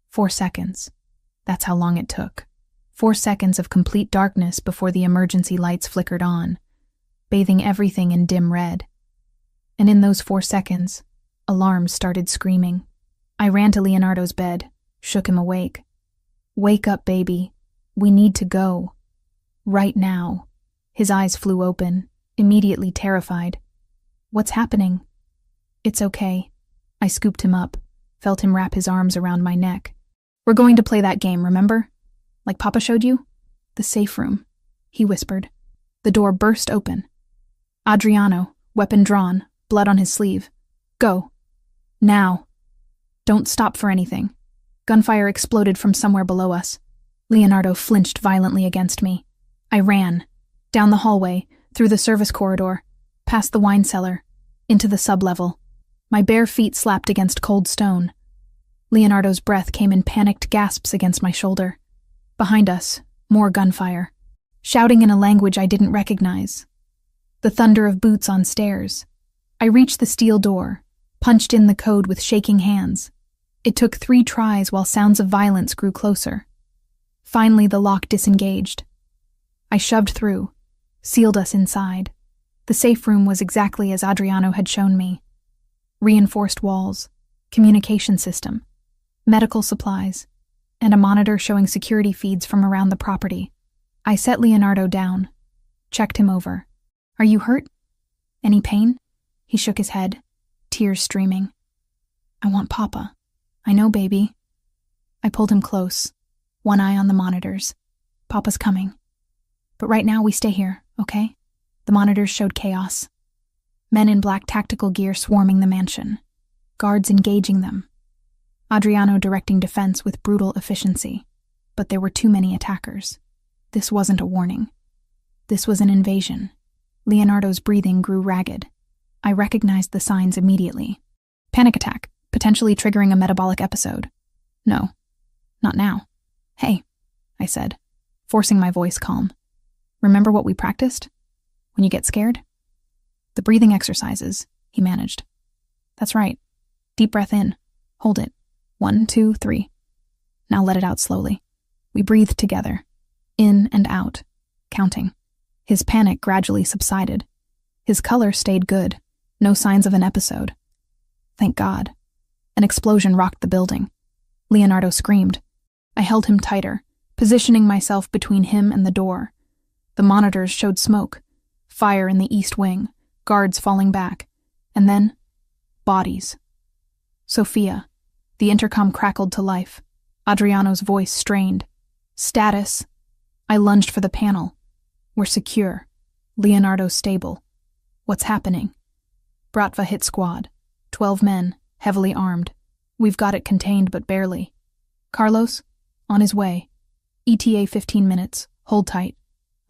4 seconds. That's how long it took. 4 seconds of complete darkness before the emergency lights flickered on, bathing everything in dim red. And in those 4 seconds, alarms started screaming. I ran to Leonardo's bed, shook him awake. "Wake up, baby. We need to go. Right now. His eyes flew open, immediately terrified. What's happening? It's okay. I scooped him up, felt him wrap his arms around my neck. We're going to play that game, remember? Like Papa showed you? The safe room, he whispered. The door burst open. Adriano, weapon drawn, blood on his sleeve. Go. Now. Don't stop for anything. Gunfire exploded from somewhere below us. Leonardo flinched violently against me. I ran. Down the hallway, through the service corridor, past the wine cellar, into the sublevel. My bare feet slapped against cold stone. Leonardo's breath came in panicked gasps against my shoulder. Behind us, more gunfire. Shouting in a language I didn't recognize. The thunder of boots on stairs. I reached the steel door, punched in the code with shaking hands. It took 3 tries while sounds of violence grew closer. Finally, the lock disengaged. I shoved through, sealed us inside. The safe room was exactly as Adriano had shown me. Reinforced walls, communication system, medical supplies, and a monitor showing security feeds from around the property. I set Leonardo down, checked him over. Are you hurt? Any pain? He shook his head, tears streaming. I want Papa. I know, baby. I pulled him close, one eye on the monitors. Papa's coming. But right now we stay here, okay? The monitors showed chaos. Men in black tactical gear swarming the mansion. Guards engaging them. Adriano directing defense with brutal efficiency. But there were too many attackers. This wasn't a warning. This was an invasion. Leonardo's breathing grew ragged. I recognized the signs immediately. Panic attack, potentially triggering a metabolic episode. No, not now. Hey, I said, forcing my voice calm. Remember what we practiced? When you get scared? The breathing exercises, he managed. That's right. Deep breath in. Hold it. 1, 2, 3. Now let it out slowly. We breathed together. In and out. Counting. His panic gradually subsided. His color stayed good. No signs of an episode. Thank God. An explosion rocked the building. Leonardo screamed. I held him tighter, positioning myself between him and the door. The monitors showed smoke. Fire in the east wing. Guards falling back. And then, bodies. Sophia. The intercom crackled to life. Adriano's voice strained. Status. I lunged for the panel. We're secure. Leonardo's stable. What's happening? Bratva hit squad. 12 men, heavily armed. We've got it contained, but barely. Carlos? On his way. ETA 15 minutes. Hold tight.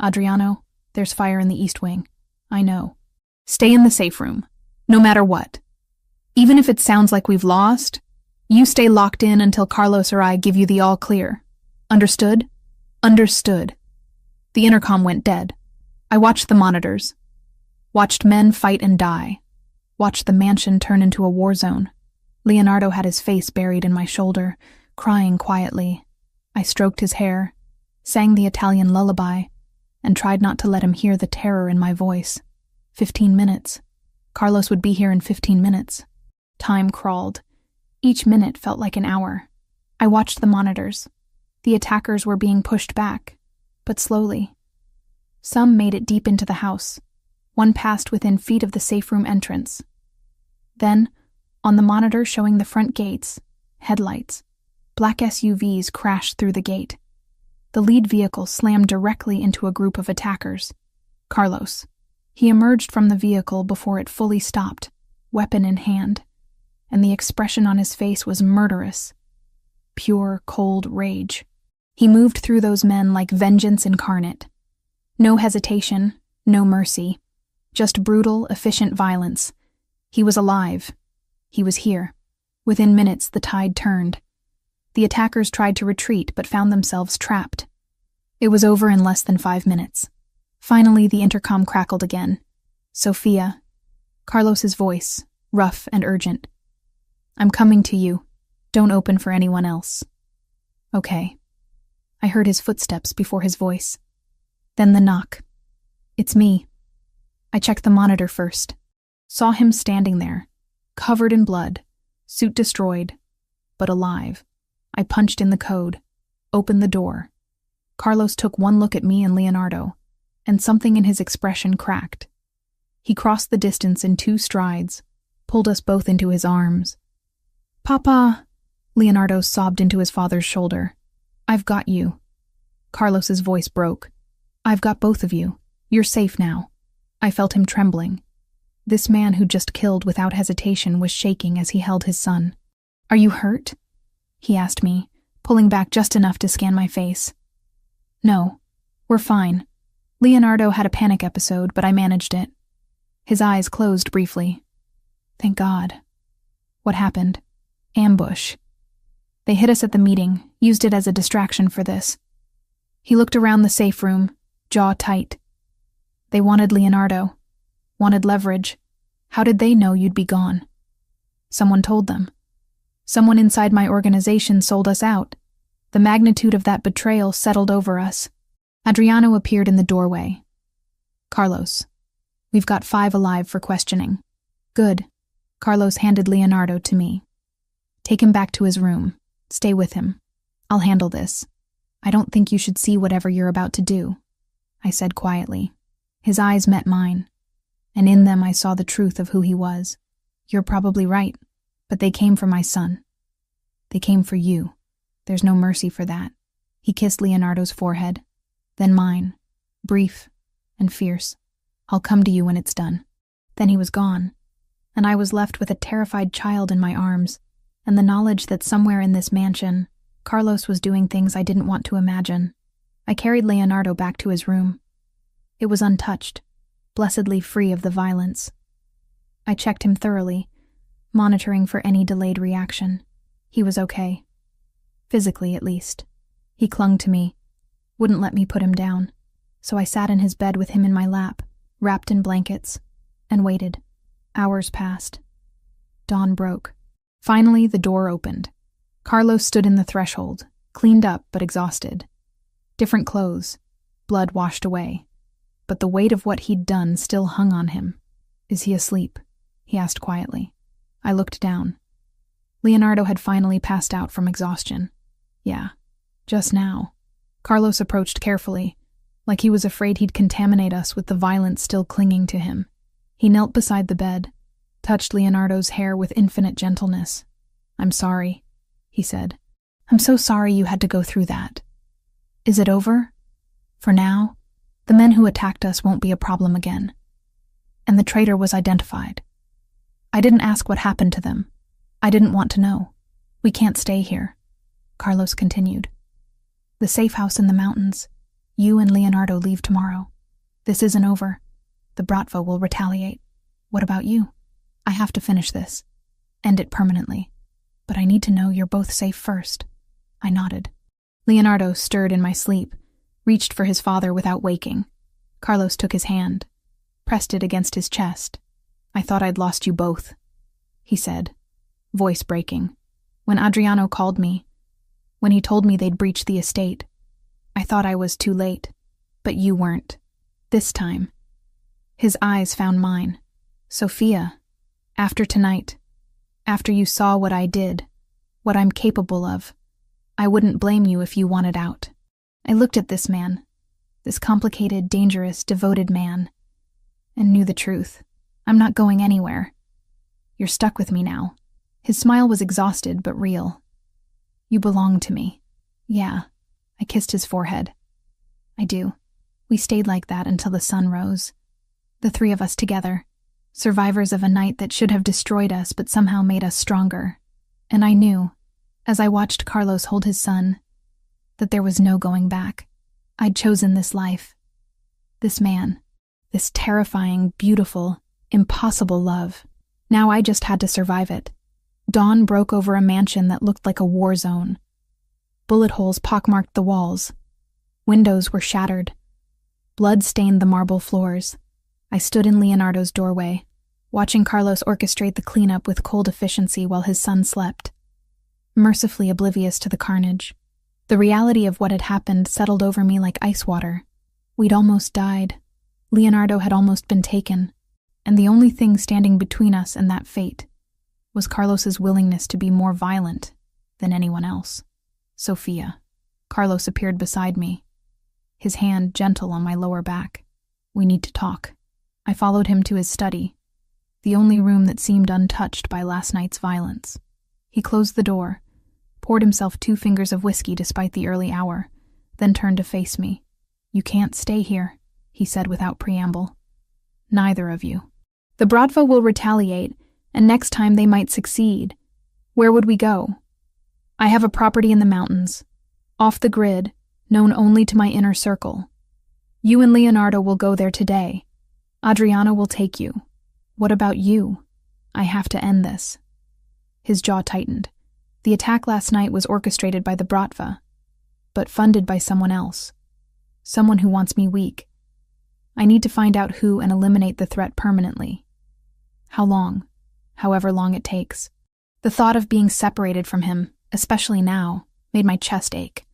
Adriano, there's fire in the east wing. I know. Stay in the safe room. No matter what. Even if it sounds like we've lost, you stay locked in until Carlos or I give you the all clear. Understood? Understood. The intercom went dead. I watched the monitors. Watched men fight and die. Watched the mansion turn into a war zone. Leonardo had his face buried in my shoulder, crying quietly. I stroked his hair, sang the Italian lullaby, and tried not to let him hear the terror in my voice. 15 minutes. Carlos would be here in 15 minutes. Time crawled. Each minute felt like an hour. I watched the monitors. The attackers were being pushed back, but slowly. Some made it deep into the house. One passed within feet of the safe room entrance. Then, on the monitor showing the front gates, headlights, black SUVs crashed through the gate. The lead vehicle slammed directly into a group of attackers. Carlos. He emerged from the vehicle before it fully stopped, weapon in hand, and the expression on his face was murderous. Pure, cold rage. He moved through those men like vengeance incarnate. No hesitation, no mercy. Just brutal, efficient violence. He was alive. He was here. Within minutes, the tide turned. The attackers tried to retreat but found themselves trapped. It was over in less than 5 minutes. Finally, the intercom crackled again. Sophia. Carlos's voice, rough and urgent. I'm coming to you. Don't open for anyone else. Okay. I heard his footsteps before his voice. Then the knock. It's me. I checked the monitor first. Saw him standing there, covered in blood, suit destroyed, but alive. I punched in the code, opened the door. Carlos took one look at me and Leonardo, and something in his expression cracked. He crossed the distance in 2 strides, pulled us both into his arms. "Papa," Leonardo sobbed into his father's shoulder. "I've got you." Carlos's voice broke. "I've got both of you. You're safe now." I felt him trembling. This man who just killed without hesitation was shaking as he held his son. "Are you hurt?" he asked me, pulling back just enough to scan my face. "No, we're fine. Leonardo had a panic episode, but I managed it." His eyes closed briefly. "Thank God." "What happened?" "Ambush. They hit us at the meeting, used it as a distraction for this." He looked around the safe room, jaw tight. "They wanted Leonardo. Wanted leverage. How did they know you'd be gone?" "Someone told them. Someone inside my organization sold us out. The magnitude of that betrayal settled over us." Adriano appeared in the doorway. "Carlos, we've got 5 alive for questioning." "Good." Carlos handed Leonardo to me. "Take him back to his room. Stay with him. I'll handle this. I don't think you should see whatever you're about to do," I said quietly. His eyes met mine, and in them I saw the truth of who he was. "You're probably right, but they came for my son. They came for you. There's no mercy for that." He kissed Leonardo's forehead, then mine, brief and fierce. "I'll come to you when it's done." Then he was gone, and I was left with a terrified child in my arms, and the knowledge that somewhere in this mansion, Carlos was doing things I didn't want to imagine. I carried Leonardo back to his room. It was untouched, blessedly free of the violence. I checked him thoroughly, monitoring for any delayed reaction. He was okay. Physically, at least. He clung to me, wouldn't let me put him down, so I sat in his bed with him in my lap, wrapped in blankets, and waited. Hours passed. Dawn broke. Finally, the door opened. Carlos stood in the threshold, cleaned up but exhausted. Different clothes, blood washed away. But the weight of what he'd done still hung on him. "Is he asleep?" he asked quietly. I looked down. Leonardo had finally passed out from exhaustion. "Yeah, just now." Carlos approached carefully, like he was afraid he'd contaminate us with the violence still clinging to him. He knelt beside the bed, touched Leonardo's hair with infinite gentleness. "I'm sorry," he said. "I'm so sorry you had to go through that. Is it over? For now, the men who attacked us won't be a problem again." And the traitor was identified. I didn't ask what happened to them. I didn't want to know. "We can't stay here," Carlos continued. "The safe house in the mountains. You and Leonardo leave tomorrow. This isn't over. The Bratva will retaliate. What about you? I have to finish this. End it permanently. But I need to know you're both safe first." I nodded. Leonardo stirred in my sleep, reached for his father without waking. Carlos took his hand, pressed it against his chest. "I thought I'd lost you both," he said, voice breaking. "When Adriano called me, when he told me they'd breached the estate, I thought I was too late, but you weren't. This time." His eyes found mine. "Sophia, after tonight, after you saw what I did, what I'm capable of, I wouldn't blame you if you wanted out." I looked at this man, this complicated, dangerous, devoted man, and knew the truth. "I'm not going anywhere. You're stuck with me now." His smile was exhausted but real. "You belong to me." "Yeah." I kissed his forehead. "I do." We stayed like that until the sun rose. The 3 of us together, survivors of a night that should have destroyed us but somehow made us stronger. And I knew, as I watched Carlos hold his son, that there was no going back. I'd chosen this life. This man. This terrifying, beautiful, impossible love. Now I just had to survive it. Dawn broke over a mansion that looked like a war zone. Bullet holes pockmarked the walls. Windows were shattered. Blood stained the marble floors. I stood in Leonardo's doorway, watching Carlos orchestrate the cleanup with cold efficiency while his son slept, mercifully oblivious to the carnage. The reality of what had happened settled over me like ice water. We'd almost died. Leonardo had almost been taken, and the only thing standing between us and that fate was Carlos's willingness to be more violent than anyone else. "Sophia." Carlos appeared beside me. his hand gentle on my lower back. "We need to talk." I followed him to his study, the only room that seemed untouched by last night's violence. He closed the door, poured himself 2 fingers of whiskey despite the early hour, then turned to face me. "You can't stay here," he said without preamble. "Neither of you. The Bratva will retaliate, and next time they might succeed. Where would we go? I have a property in the mountains, off the grid, known only to my inner circle. You and Leonardo will go there today. Adriana will take you. What about you? I have to end this." His jaw tightened. The attack last night was orchestrated by the Bratva, but funded by someone else. Someone who wants me weak. I need to find out who and eliminate the threat permanently. How long? However long it takes. The thought of being separated from him, especially now, made my chest ache.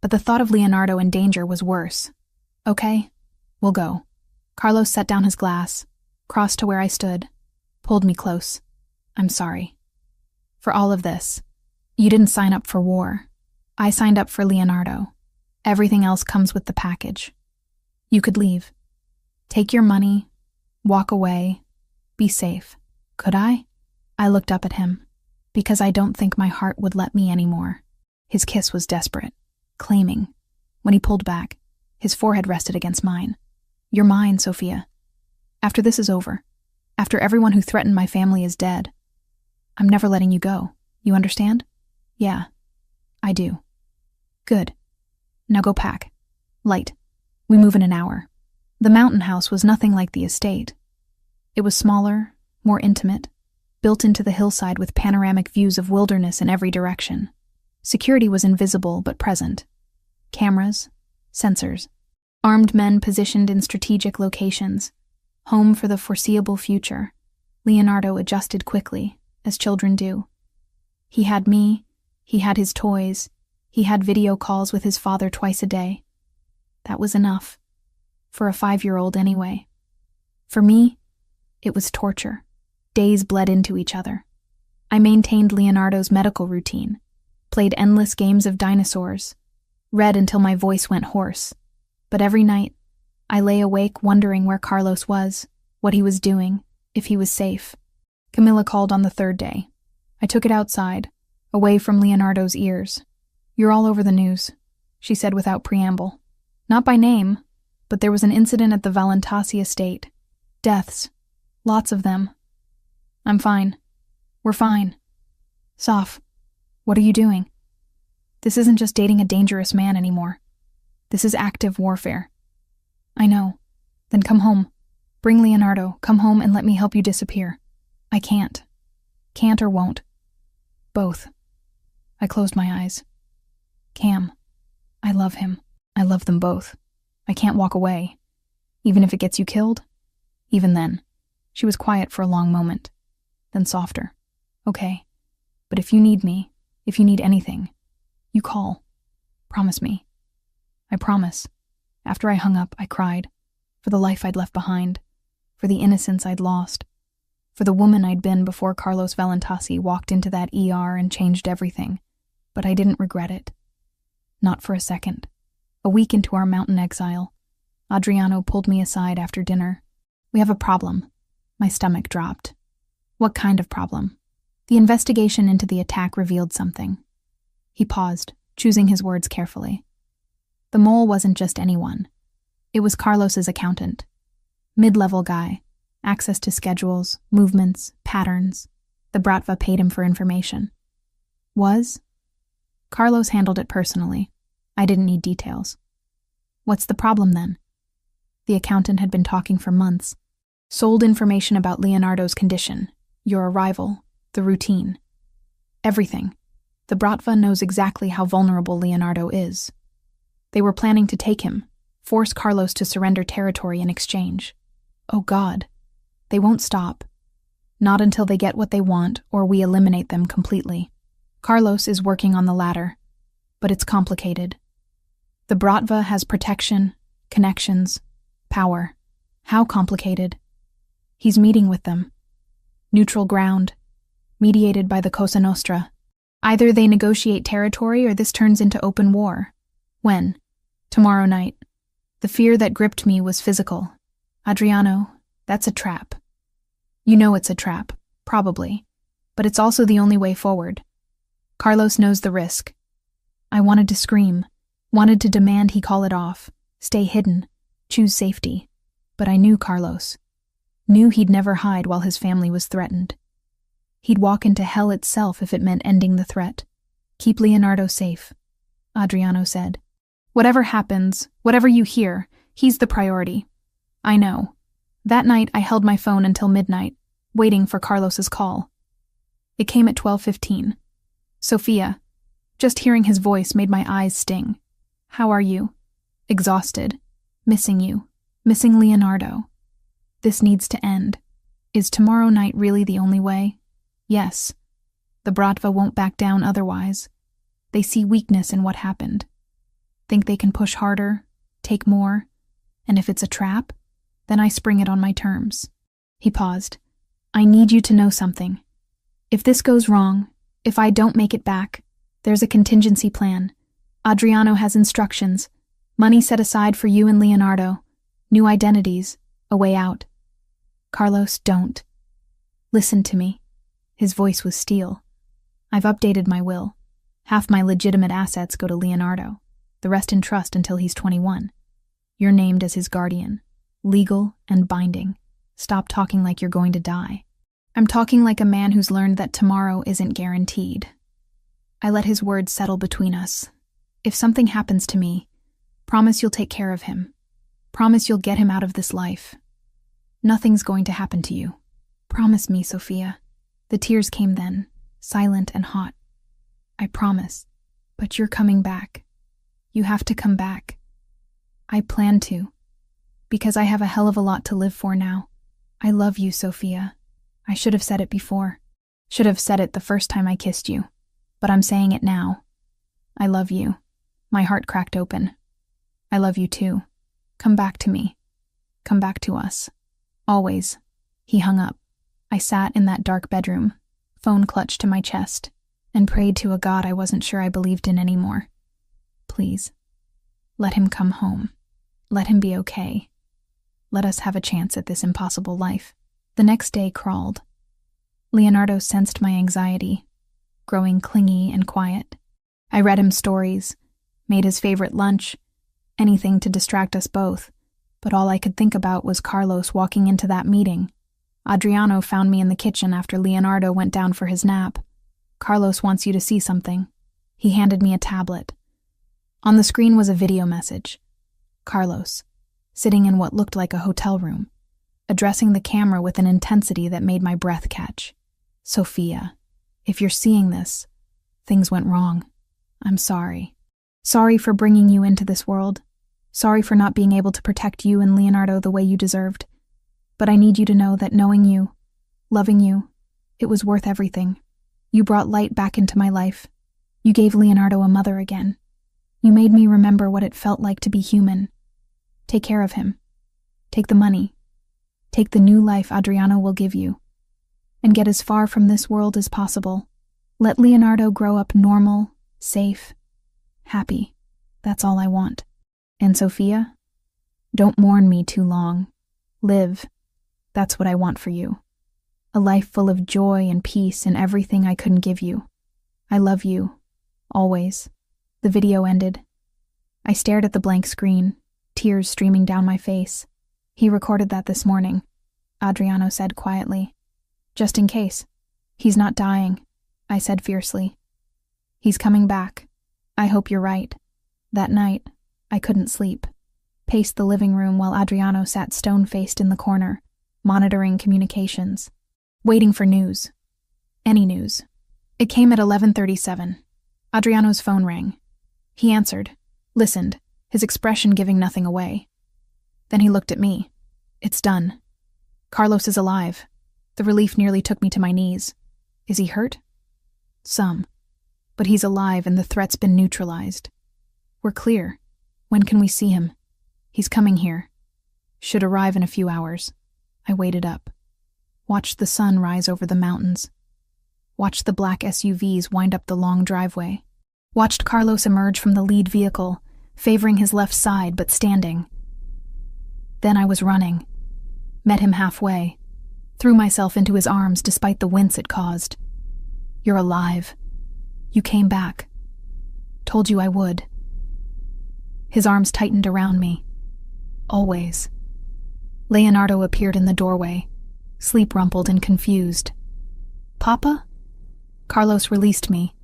But the thought of Leonardo in danger was worse. "Okay, we'll go." Carlos set down his glass, crossed to where I stood, pulled me close. "I'm sorry. For all of this. You didn't sign up for war. I signed up for Leonardo. Everything else comes with the package. You could leave. Take your money, walk away, be safe." Could I? I looked up at him, because I don't think my heart would let me anymore. His kiss was desperate, claiming. When he pulled back, his forehead rested against mine. "You're mine, Sophia. After this is over, after everyone who threatened my family is dead, I'm never letting you go. You understand?" "Yeah, I do." "Good. Now go pack. Light. We move in an hour." The mountain house was nothing like the estate. It was smaller, more intimate, built into the hillside with panoramic views of wilderness in every direction. Security was invisible but present. Cameras, sensors, armed men positioned in strategic locations. Home for the foreseeable future. Leonardo adjusted quickly, as children do. He had me, he had his toys, he had video calls with his father twice a day. That was enough. For a 5-year-old anyway. For me, it was torture. Days bled into each other. I maintained Leonardo's medical routine, played endless games of dinosaurs, read until my voice went hoarse. But every night, I lay awake wondering where Carlos was, what he was doing, if he was safe. Camilla called on the 3rd day. I took it outside, away from Leonardo's ears. "You're all over the news," she said without preamble. Not by name, but there was an incident at the Valentasi estate. Deaths. Lots of them. "I'm fine. We're fine." "Soph, what are you doing? This isn't just dating a dangerous man anymore. This is active warfare." "I know. Then come home. Bring Leonardo. Come home and let me help you disappear." "I can't. Can't or won't. Both." I closed my eyes. "Cam, I love him. I love them both. I can't walk away. Even if it gets you killed?" Even then. She was quiet for a long moment, then softer. "Okay, but if you need me, if you need anything, you call. Promise me." "I promise." After I hung up, I cried. For the life I'd left behind. For the innocence I'd lost. For the woman I'd been before Carlos Valentasi walked into that ER and changed everything. But I didn't regret it. Not for a second. A week into our mountain exile, Adriano pulled me aside after dinner. "We have a problem." My stomach dropped. "What kind of problem?" "The investigation into the attack revealed something." He paused, choosing his words carefully. The mole wasn't just anyone. It was Carlos's accountant. Mid-level guy. Access to schedules, movements, patterns. The Bratva paid him for information. Was? Carlos handled it personally. I didn't need details. What's the problem then? The accountant had been talking for months. Sold information about Leonardo's condition, your arrival, the routine. Everything. The Bratva knows exactly how vulnerable Leonardo is. They were planning to take him, force Carlos to surrender territory in exchange. Oh God. They won't stop. Not until they get what they want or we eliminate them completely. Carlos is working on the latter, but it's complicated. The Bratva has protection, connections, power. How complicated? He's meeting with them. Neutral ground, mediated by the Cosa Nostra. Either they negotiate territory or this turns into open war. When? Tomorrow night. The fear that gripped me was physical. Adriano, that's a trap. You know it's a trap, probably, but it's also the only way forward. Carlos knows the risk. I wanted to scream, wanted to demand he call it off, stay hidden, choose safety. But I knew Carlos. Knew he'd never hide while his family was threatened. He'd walk into hell itself if it meant ending the threat. Keep Leonardo safe, Adriano said. Whatever happens, whatever you hear, he's the priority. I know. That night I held my phone until midnight, waiting for Carlos's call. It came at 12:15. Sophia. Just hearing his voice made my eyes sting. How are you? Exhausted. Missing you. Missing Leonardo. This needs to end. Is tomorrow night really the only way? Yes. The Bratva won't back down otherwise. They see weakness in what happened. Think they can push harder, take more, and if it's a trap, then I spring it on my terms. He paused. I need you to know something. If this goes wrong, if I don't make it back, there's a contingency plan. Adriano has instructions, money set aside for you and Leonardo, new identities, a way out. Carlos, don't. Listen to me. His voice was steel. I've updated my will. Half my legitimate assets go to Leonardo, the rest in trust until he's 21. You're named as his guardian, legal and binding. Stop talking like you're going to die. I'm talking like a man who's learned that tomorrow isn't guaranteed. I let his words settle between us. If something happens to me, promise you'll take care of him. Promise you'll get him out of this life. Nothing's going to happen to you. Promise me, Sophia. The tears came then, silent and hot. I promise. But you're coming back. You have to come back. I plan to. Because I have a hell of a lot to live for now. I love you, Sophia. I should have said it before. Should have said it the first time I kissed you. But I'm saying it now. I love you. My heart cracked open. I love you too. Come back to me. Come back to us. Always. He hung up. I sat in that dark bedroom, phone clutched to my chest, and prayed to a God I wasn't sure I believed in anymore. Please. Let him come home. Let him be okay. Let us have a chance at this impossible life. The next day crawled. Leonardo sensed my anxiety, growing clingy and quiet. I read him stories, made his favorite lunch, anything to distract us both, but all I could think about was Carlos walking into that meeting. Adriano found me in the kitchen after Leonardo went down for his nap. Carlos wants you to see something. He handed me a tablet. On the screen was a video message. Carlos, sitting in what looked like a hotel room, addressing the camera with an intensity that made my breath catch. Sophia, if you're seeing this, things went wrong. I'm sorry. Sorry for bringing you into this world. Sorry for not being able to protect you and Leonardo the way you deserved. But I need you to know that knowing you, loving you, it was worth everything. You brought light back into my life. You gave Leonardo a mother again. You made me remember what it felt like to be human. Take care of him. Take the money. Take the new life Adriano will give you. And get as far from this world as possible. Let Leonardo grow up normal, safe, happy. That's all I want. And Sophia, don't mourn me too long. Live. That's what I want for you. A life full of joy and peace and everything I couldn't give you. I love you. Always. The video ended. I stared at the blank screen, tears streaming down my face. He recorded that this morning, Adriano said quietly. Just in case. He's not dying, I said fiercely. He's coming back. I hope you're right. That night, I couldn't sleep. Paced the living room while Adriano sat stone-faced in the corner, monitoring communications, waiting for news. Any news. It came at 11:37. Adriano's phone rang. He answered, listened, his expression giving nothing away. Then he looked at me. It's done. Carlos is alive. The relief nearly took me to my knees. Is he hurt? Some. But he's alive and the threat's been neutralized. We're clear. When can we see him? He's coming here. Should arrive in a few hours. I waited up. Watched the sun rise over the mountains. Watched the black SUVs wind up the long driveway. Watched Carlos emerge from the lead vehicle, favoring his left side but standing, Then I was running. Met him halfway. Threw myself into his arms despite the wince it caused. You're alive. You came back. Told you I would. His arms tightened around me. Always. Leonardo appeared in the doorway, sleep-rumpled and confused. Papa? Carlos released me,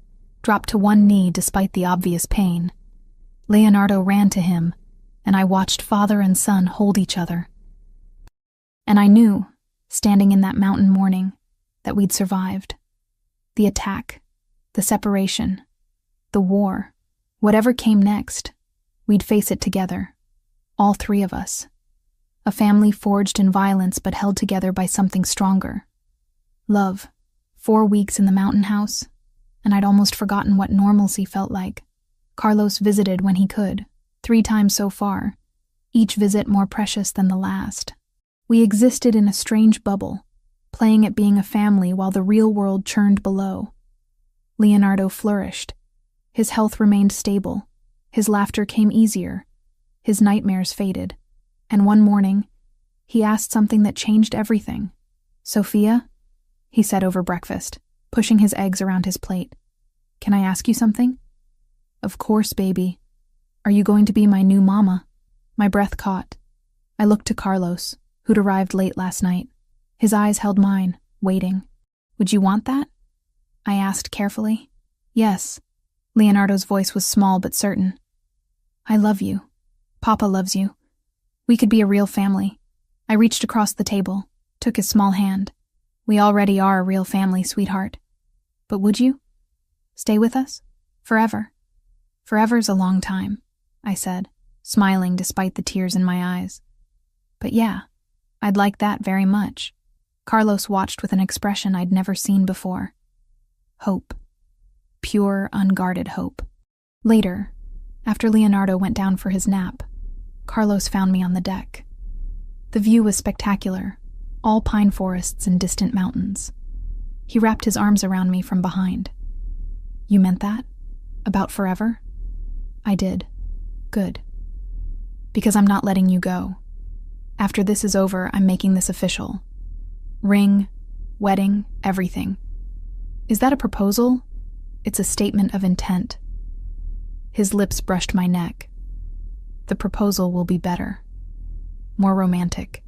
dropped to one knee despite the obvious pain. Leonardo ran to him, and I watched father and son hold each other. And I knew, standing in that mountain morning, that we'd survived. The attack, the separation, the war, whatever came next, we'd face it together, all three of us. A family forged in violence but held together by something stronger. Love. 4 weeks in the mountain house, and I'd almost forgotten what normalcy felt like. Carlos visited when he could, 3 times so far, each visit more precious than the last. We existed in a strange bubble, playing at being a family while the real world churned below. Leonardo flourished. His health remained stable. His laughter came easier. His nightmares faded. And one morning, he asked something that changed everything. Sophia? He said over breakfast, pushing his eggs around his plate. Can I ask you something? Of course, baby. Are you going to be my new mama? My breath caught. I looked to Carlos, who'd arrived late last night. His eyes held mine, waiting. Would you want that? I asked carefully. Yes. Leonardo's voice was small but certain. I love you. Papa loves you. We could be a real family. I reached across the table, took his small hand. We already are a real family, sweetheart. But would you? Stay with us? Forever? Forever's a long time, I said, smiling despite the tears in my eyes. But yeah, I'd like that very much. Carlos watched with an expression I'd never seen before. Hope. Pure, unguarded hope. Later, after Leonardo went down for his nap, Carlos found me on the deck. The view was spectacular, all pine forests and distant mountains. He wrapped his arms around me from behind. You meant that? About forever? I did. Good. Because I'm not letting you go. After this is over, I'm making this official. Ring, wedding, everything. Is that a proposal? It's a statement of intent. His lips brushed my neck. The proposal will be better. More romantic.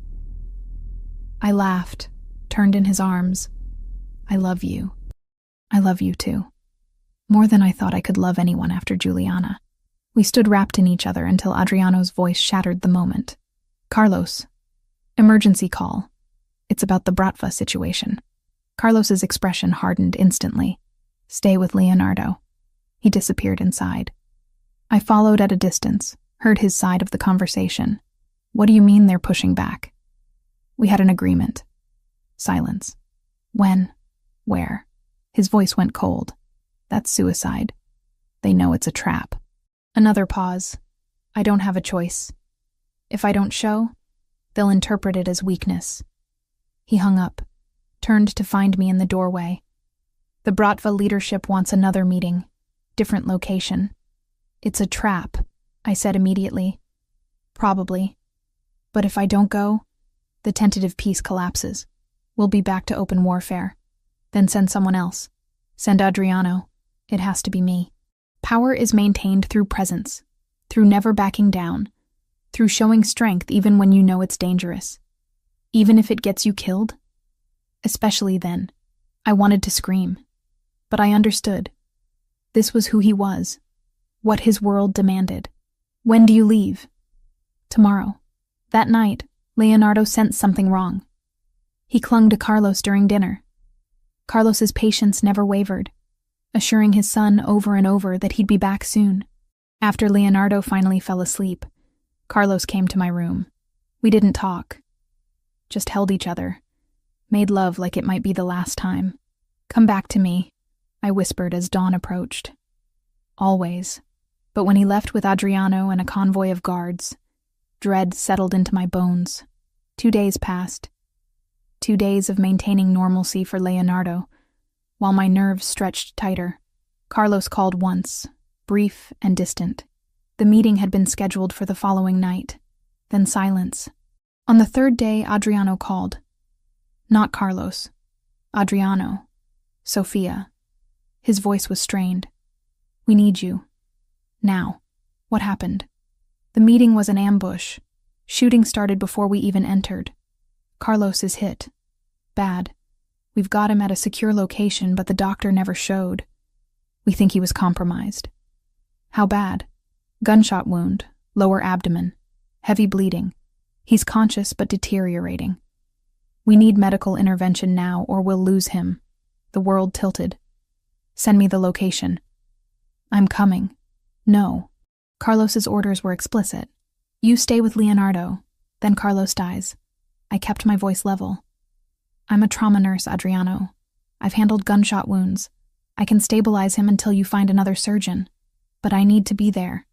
I laughed, turned in his arms. I love you. I love you too. More than I thought I could love anyone after Juliana. We stood wrapped in each other until Adriano's voice shattered the moment. Carlos. Emergency call. It's about the Bratva situation. Carlos's expression hardened instantly. Stay with Leonardo. He disappeared inside. I followed at a distance, heard his side of the conversation. What do you mean they're pushing back? We had an agreement. Silence. When? Where? His voice went cold. That's suicide. They know it's a trap. Another pause. I don't have a choice. If I don't show, they'll interpret it as weakness. He hung up, turned to find me in the doorway. The Bratva leadership wants another meeting. Different location. It's a trap, I said immediately. Probably. But if I don't go, the tentative peace collapses. We'll be back to open warfare. Then send someone else. Send Adriano. It has to be me. Power is maintained through presence, through never backing down, through showing strength even when you know it's dangerous. Even if it gets you killed? Especially then. I wanted to scream. But I understood. This was who he was. What his world demanded. When do you leave? Tomorrow. That night, Leonardo sensed something wrong. He clung to Carlos during dinner. Carlos's patience never wavered, assuring his son over and over that he'd be back soon. After Leonardo finally fell asleep, Carlos came to my room. We didn't talk, just held each other, made love like it might be the last time. Come back to me, I whispered as dawn approached. Always. But when he left with Adriano and a convoy of guards, dread settled into my bones. 2 days passed. 2 days of maintaining normalcy for Leonardo, while my nerves stretched tighter. Carlos called once, brief and distant. The meeting had been scheduled for the following night. Then silence. On the third day, Adriano called. Not Carlos. Adriano. Sophia. His voice was strained. We need you. Now. What happened? The meeting was an ambush. Shooting started before we even entered. Carlos is hit. Bad. We've got him at a secure location, but the doctor never showed. We think he was compromised. How bad? Gunshot wound, lower abdomen, heavy bleeding. He's conscious but deteriorating. We need medical intervention now or we'll lose him. The world tilted. Send me the location. I'm coming. No. Carlos's orders were explicit. You stay with Leonardo, then Carlos dies. I kept my voice level. I'm a trauma nurse, Adriano. I've handled gunshot wounds. I can stabilize him until you find another surgeon. But I need to be there.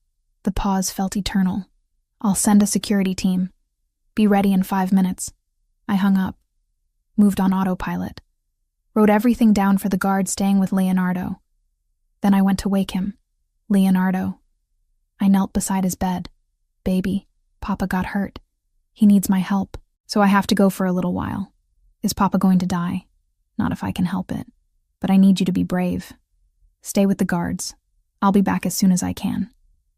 The pause felt eternal. I'll send a security team. Be ready in 5 minutes. I hung up. Moved on autopilot. Wrote everything down for the guard staying with Leonardo. Then I went to wake him. Leonardo. I knelt beside his bed. Baby, Papa got hurt. He needs my help, so I have to go for a little while. Is Papa going to die? Not if I can help it. But I need you to be brave. Stay with the guards. I'll be back as soon as I can.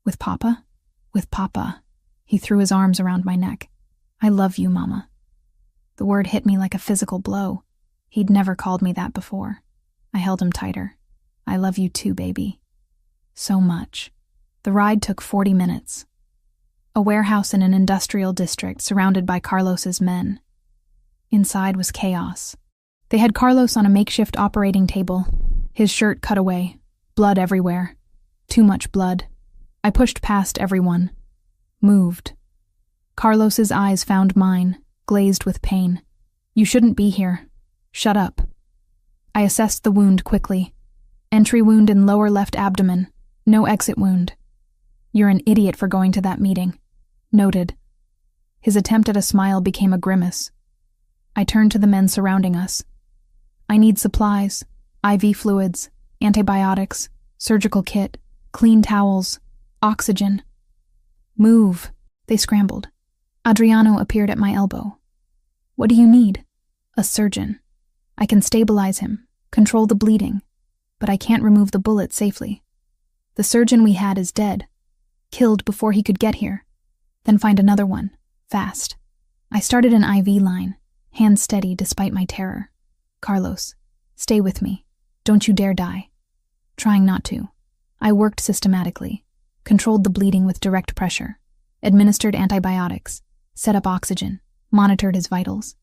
With Papa? With Papa. He threw his arms around my neck. I love you, Mama. The word hit me like a physical blow. He'd never called me that before. I held him tighter. I love you too, baby. So much. The ride took 40 minutes. A warehouse in an industrial district surrounded by Carlos's men. Inside was chaos. They had Carlos on a makeshift operating table, his shirt cut away, blood everywhere. Too much blood. I pushed past everyone. Moved. Carlos's eyes found mine, glazed with pain. You shouldn't be here. Shut up. I assessed the wound quickly. Entry wound in lower left abdomen. No exit wound. You're an idiot for going to that meeting. Noted. His attempt at a smile became a grimace. I turned to the men surrounding us. I need supplies, IV fluids, antibiotics, surgical kit, clean towels, oxygen. Move, they scrambled. Adriano appeared at my elbow. What do you need? A surgeon. I can stabilize him, control the bleeding, but I can't remove the bullet safely. The surgeon we had is dead, killed before he could get here. Then find another one, fast. I started an IV line, hands steady despite my terror. Carlos, stay with me. Don't you dare die. Trying not to. I worked systematically, controlled the bleeding with direct pressure, administered antibiotics, set up oxygen, monitored his vitals.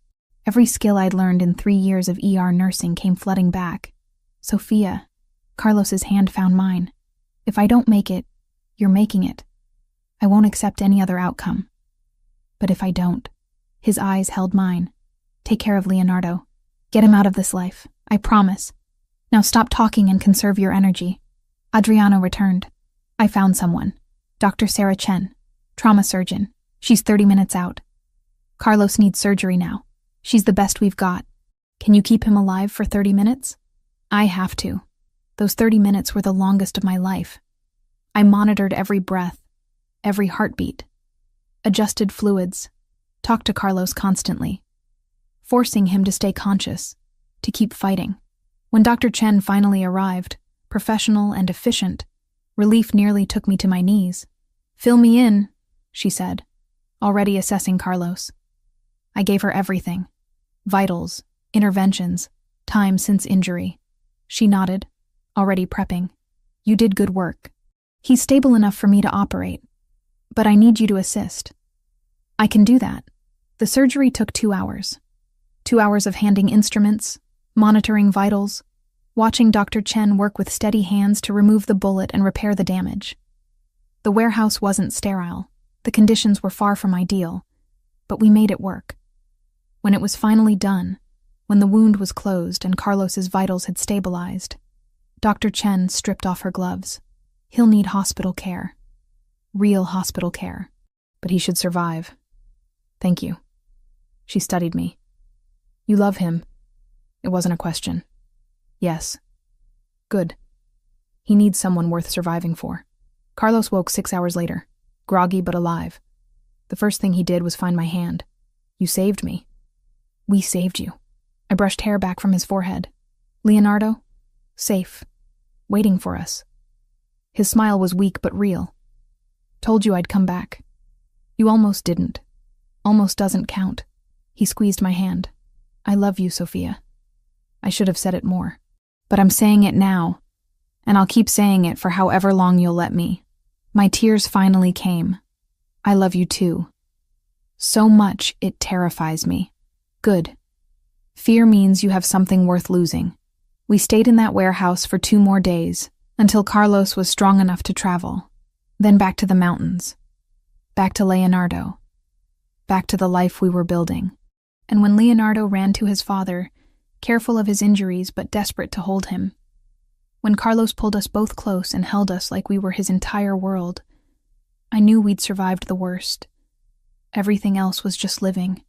Every skill I'd learned in 3 years of ER nursing came flooding back. Sophia, Carlos's hand found mine. If I don't make it, you're making it. I won't accept any other outcome. But if I don't, his eyes held mine. Take care of Leonardo. Get him out of this life. I promise. Now stop talking and conserve your energy. Adriano returned. I found someone. Dr. Sarah Chen, trauma surgeon. She's 30 minutes out. Carlos needs surgery now. She's the best we've got. Can you keep him alive for 30 minutes? I have to. Those 30 minutes were the longest of my life. I monitored every breath, every heartbeat, adjusted fluids, talked to Carlos constantly, forcing him to stay conscious, to keep fighting. When Dr. Chen finally arrived, professional and efficient, relief nearly took me to my knees. Fill me in, she said, already assessing Carlos. I gave her everything. Vitals, interventions, time since injury. She nodded, already prepping. You did good work. He's stable enough for me to operate, but I need you to assist. I can do that. The surgery took 2 hours. 2 hours of handing instruments, monitoring vitals, watching Dr. Chen work with steady hands to remove the bullet and repair the damage. The warehouse wasn't sterile. The conditions were far from ideal, but we made it work. When it was finally done, when the wound was closed and Carlos's vitals had stabilized, Dr. Chen stripped off her gloves. He'll need hospital care. Real hospital care. But he should survive. Thank you. She studied me. You love him. It wasn't a question. Yes. Good. He needs someone worth surviving for. Carlos woke 6 hours later, groggy but alive. The first thing he did was find my hand. You saved me. We saved you. I brushed hair back from his forehead. Leonardo? Safe. Waiting for us. His smile was weak but real. Told you I'd come back. You almost didn't. Almost doesn't count. He squeezed my hand. I love you, Sophia. I should have said it more. But I'm saying it now, and I'll keep saying it for however long you'll let me. My tears finally came. I love you too. So much it terrifies me. Good. Fear means you have something worth losing. We stayed in that warehouse for 2 more days, until Carlos was strong enough to travel. Then back to the mountains. Back to Leonardo. Back to the life we were building. And when Leonardo ran to his father, careful of his injuries but desperate to hold him, when Carlos pulled us both close and held us like we were his entire world, I knew we'd survived the worst. Everything else was just living.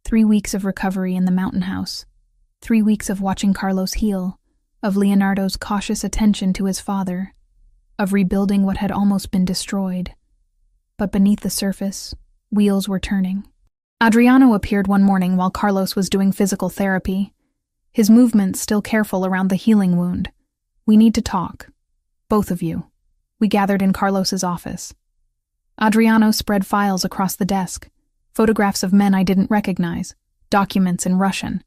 3 weeks of recovery in the mountain house. 3 weeks of watching Carlos heal, of Leonardo's cautious attention to his father, of rebuilding what had almost been destroyed. But beneath the surface, wheels were turning. Adriano appeared one morning while Carlos was doing physical therapy, his movements still careful around the healing wound. We need to talk. Both of you. We gathered in Carlos's office. Adriano spread files across the desk, photographs of men I didn't recognize, documents in Russian.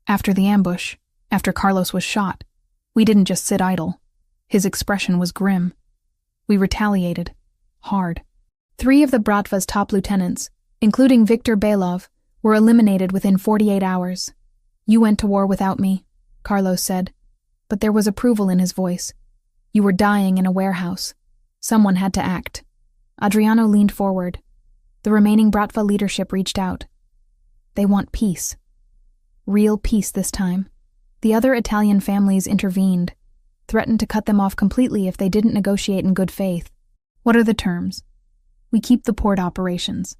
After the ambush, after Carlos was shot, we didn't just sit idle. His expression was grim. We retaliated. Hard. 3 of the Bratva's top lieutenants, including Viktor Belov, were eliminated within 48 hours. You went to war without me, Carlos said, but there was approval in his voice. You were dying in a warehouse. Someone had to act. Adriano leaned forward. The remaining Bratva leadership reached out. They want peace. Real peace this time. The other Italian families intervened, threatened to cut them off completely if they didn't negotiate in good faith. What are the terms? We keep the port operations.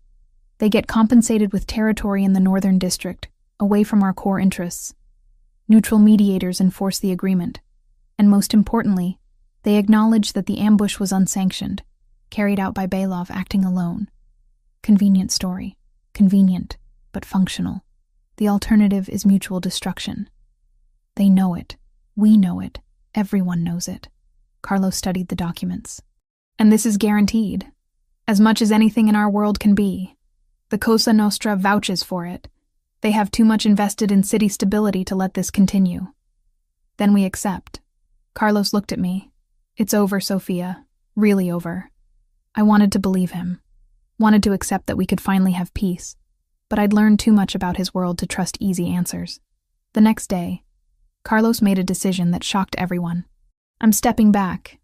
They get compensated with territory in the northern district, away from our core interests. Neutral mediators enforce the agreement. And most importantly, they acknowledge that the ambush was unsanctioned, carried out by Belov acting alone. Convenient story. Convenient, but functional. The alternative is mutual destruction. They know it. We know it. Everyone knows it. Carlos studied the documents. And this is guaranteed. As much as anything in our world can be. The Cosa Nostra vouches for it. They have too much invested in city stability to let this continue. Then we accept. Carlos looked at me. It's over, Sophia. Really over. I wanted to believe him. Wanted to accept that we could finally have peace. But I'd learned too much about his world to trust easy answers. The next day, Carlos made a decision that shocked everyone. I'm stepping back,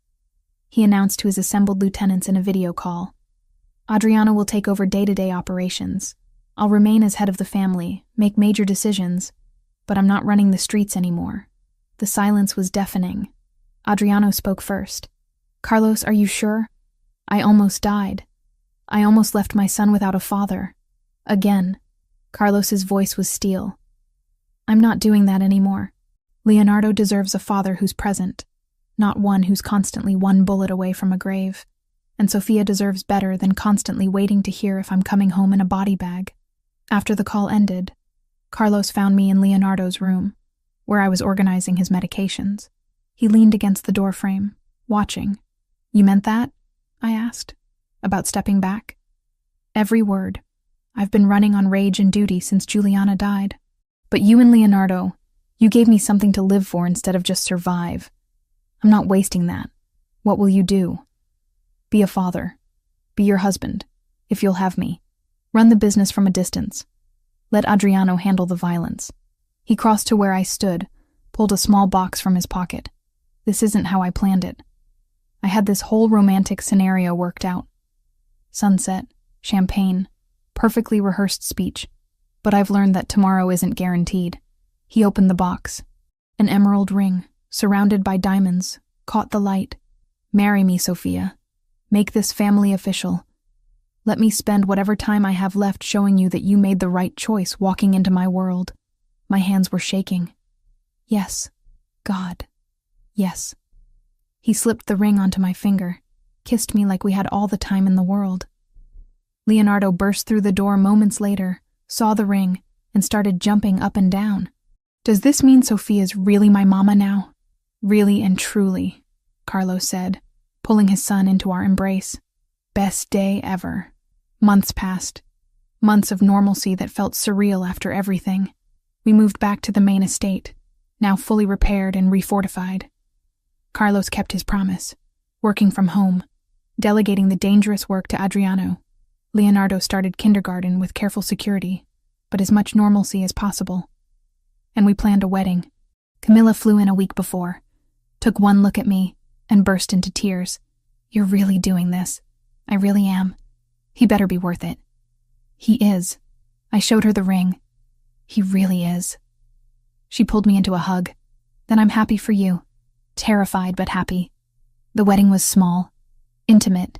he announced to his assembled lieutenants in a video call. Adriano will take over day-to-day operations. I'll remain as head of the family, make major decisions, but I'm not running the streets anymore. The silence was deafening. Adriano spoke first. Carlos, are you sure? I almost died. I almost left my son without a father. Again. Carlos's voice was steel. I'm not doing that anymore. Leonardo deserves a father who's present, not one who's constantly 1 bullet away from a grave. And Sophia deserves better than constantly waiting to hear if I'm coming home in a body bag. After the call ended, Carlos found me in Leonardo's room, where I was organizing his medications. He leaned against the doorframe, watching. You meant that? I asked. About stepping back? Every word. I've been running on rage and duty since Juliana died. But you and Leonardo, you gave me something to live for instead of just survive. I'm not wasting that. What will you do? Be a father. Be your husband, if you'll have me. Run the business from a distance. Let Adriano handle the violence. He crossed to where I stood, pulled a small box from his pocket. This isn't how I planned it. I had this whole romantic scenario worked out. Sunset, champagne, perfectly rehearsed speech. But I've learned that tomorrow isn't guaranteed. He opened the box. An emerald ring, surrounded by diamonds, caught the light. Marry me, Sophia. Make this family official. Let me spend whatever time I have left showing you that you made the right choice walking into my world. My hands were shaking. Yes, God. Yes. He slipped the ring onto my finger, kissed me like we had all the time in the world. Leonardo burst through the door moments later, saw the ring, and started jumping up and down. "Does this mean Sophia's really my mama now?" "Really and truly," Carlos said, pulling his son into our embrace. "Best day ever." Months passed. Months of normalcy that felt surreal after everything. We moved back to the main estate, now fully repaired and refortified. Carlos kept his promise, working from home, delegating the dangerous work to Adriano. Leonardo started kindergarten with careful security, but as much normalcy as possible. And we planned a wedding. Camilla flew in a week before, took one look at me, and burst into tears. "You're really doing this." "I really am. He better be worth it." "He is." I showed her the ring. "He really is." She pulled me into a hug. "Then I'm happy for you." Terrified but happy. The wedding was small, intimate,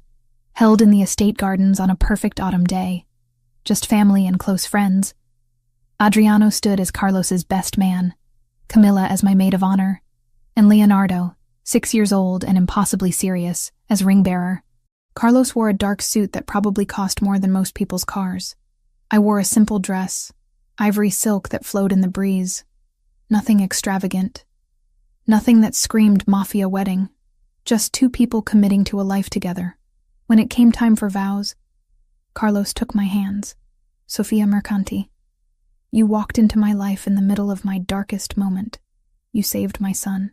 held in the estate gardens on a perfect autumn day. Just family and close friends. Adriano stood as Carlos's best man, Camilla as my maid of honor, and Leonardo, 6 years old and impossibly serious, as ring-bearer. Carlos wore a dark suit that probably cost more than most people's cars. I wore a simple dress, ivory silk that flowed in the breeze. Nothing extravagant. Nothing that screamed mafia wedding. Just two people committing to a life together. When it came time for vows, Carlos took my hands. "Sofia Mercanti, you walked into my life in the middle of my darkest moment. You saved my son.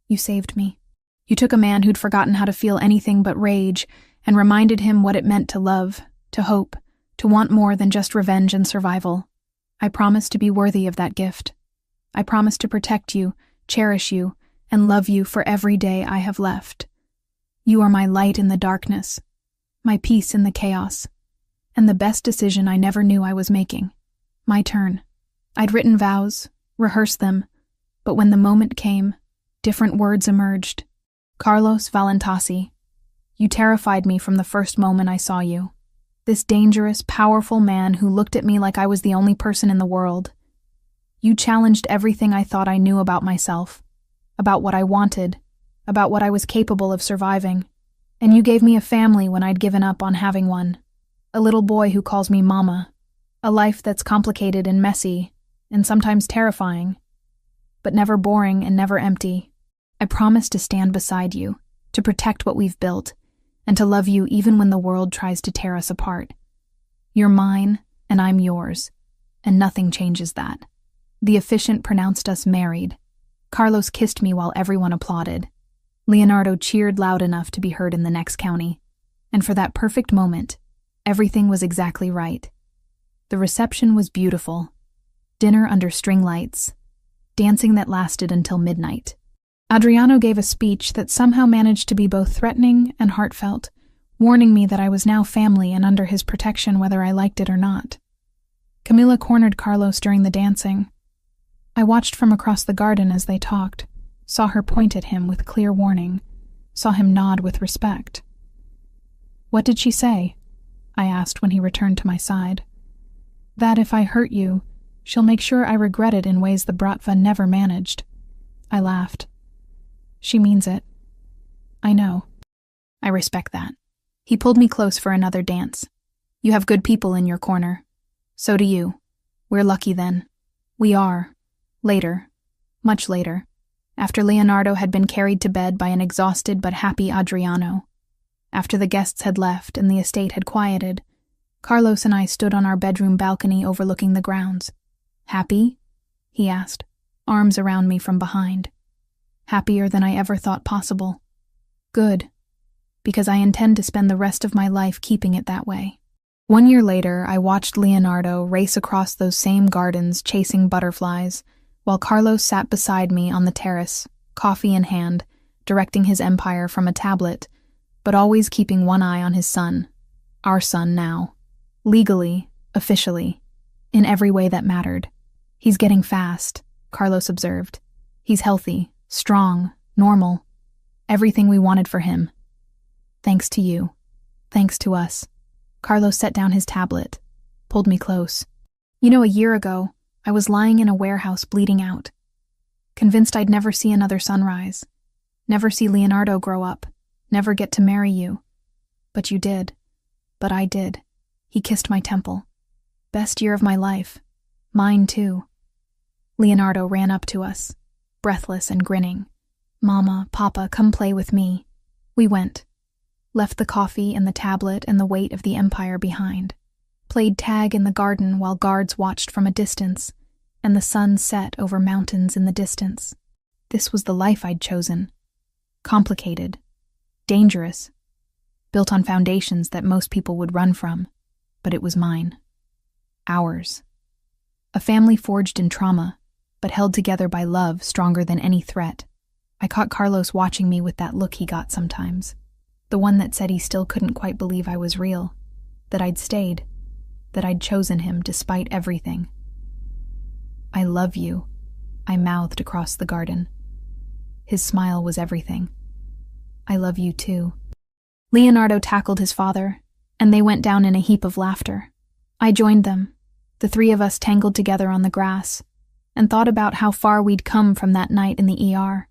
You saved me. You took a man who'd forgotten how to feel anything but rage and reminded him what it meant to love, to hope, to want more than just revenge and survival. I promise to be worthy of that gift. I promise to protect you, cherish you, and love you for every day I have left. You are my light in the darkness, my peace in the chaos, and the best decision I never knew I was making. My turn. I'd written vows, rehearsed them, but when the moment came, different words emerged. Carlos Valentasi, you terrified me from the first moment I saw you. This dangerous, powerful man who looked at me like I was the only person in the world. You challenged everything I thought I knew about myself, about what I wanted, about what I was capable of surviving. And you gave me a family when I'd given up on having one. A little boy who calls me Mama. A life that's complicated and messy, and sometimes terrifying, but never boring and never empty. I promise to stand beside you, to protect what we've built, and to love you even when the world tries to tear us apart. You're mine, and I'm yours, and nothing changes that. The officiant pronounced us married. Carlos kissed me while everyone applauded. Leonardo cheered loud enough to be heard in the next county. And for that perfect moment, everything was exactly right. The reception was beautiful. Dinner under string lights. Dancing that lasted until midnight. Adriano gave a speech that somehow managed to be both threatening and heartfelt, warning me that I was now family and under his protection whether I liked it or not. Camilla cornered Carlos during the dancing. I watched from across the garden as they talked, saw her point at him with clear warning, saw him nod with respect. "What did she say?" I asked when he returned to my side. "That if I hurt you, she'll make sure I regret it in ways the Bratva never managed." I laughed. "She means it." "I know. I respect that." He pulled me close for another dance. "You have good people in your corner. So do you. We're lucky then." We are. Later. Much later. After Leonardo had been carried to bed by an exhausted but happy Adriano. After the guests had left and the estate had quieted, Carlos and I stood on our bedroom balcony overlooking the grounds. "Happy?" he asked, arms around me from behind. "Happier than I ever thought possible." "Good, because I intend to spend the rest of my life keeping it that way." 1 year later, I watched Leonardo race across those same gardens chasing butterflies, while Carlos sat beside me on the terrace, coffee in hand, directing his empire from a tablet, but always keeping one eye on his son. Our son now. Legally, officially, in every way that mattered. "He's getting fast," Carlos observed. "He's healthy, strong, normal. Everything we wanted for him. Thanks to you. Thanks to us." Carlos set down his tablet, pulled me close. "You know, a year ago, I was lying in a warehouse bleeding out. Convinced I'd never see another sunrise. Never see Leonardo grow up. Never get to marry you. But you did. But I did." He kissed my temple. Best year of my life. Mine, too. Leonardo ran up to us, breathless and grinning. Mama, Papa, come play with me. We went. Left the coffee and the tablet and the weight of the empire behind. Played tag in the garden while guards watched from a distance, and the sun set over mountains in the distance. This was the life I'd chosen. Complicated. Dangerous. Built on foundations that most people would run from. But it was mine. Ours. A family forged in trauma, but held together by love stronger than any threat. I caught Carlos watching me with that look he got sometimes. The one that said he still couldn't quite believe I was real. That I'd stayed. That I'd chosen him despite everything. I love you, I mouthed across the garden. His smile was everything. I love you too. Leonardo tackled his father, and they went down in a heap of laughter. I joined them, the three of us tangled together on the grass, and thought about how far we'd come from that night in the ER.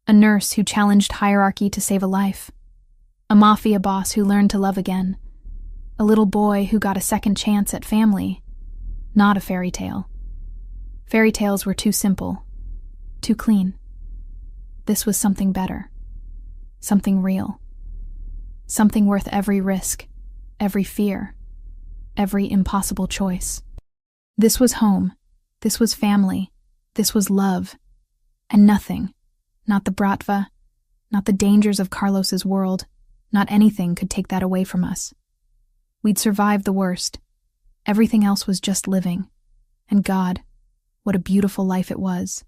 A nurse who challenged hierarchy to save a life. A mafia boss who learned to love again. A little boy who got a second chance at family. Not a fairy tale. Fairy tales were too simple, too clean. This was something better. Something real. Something worth every risk, every fear, every impossible choice. This was home. This was family. This was love. And nothing, not the bratva, not the dangers of Carlos's world, not anything could take that away from us. We'd survived the worst. Everything else was just living. And God, what a beautiful life it was.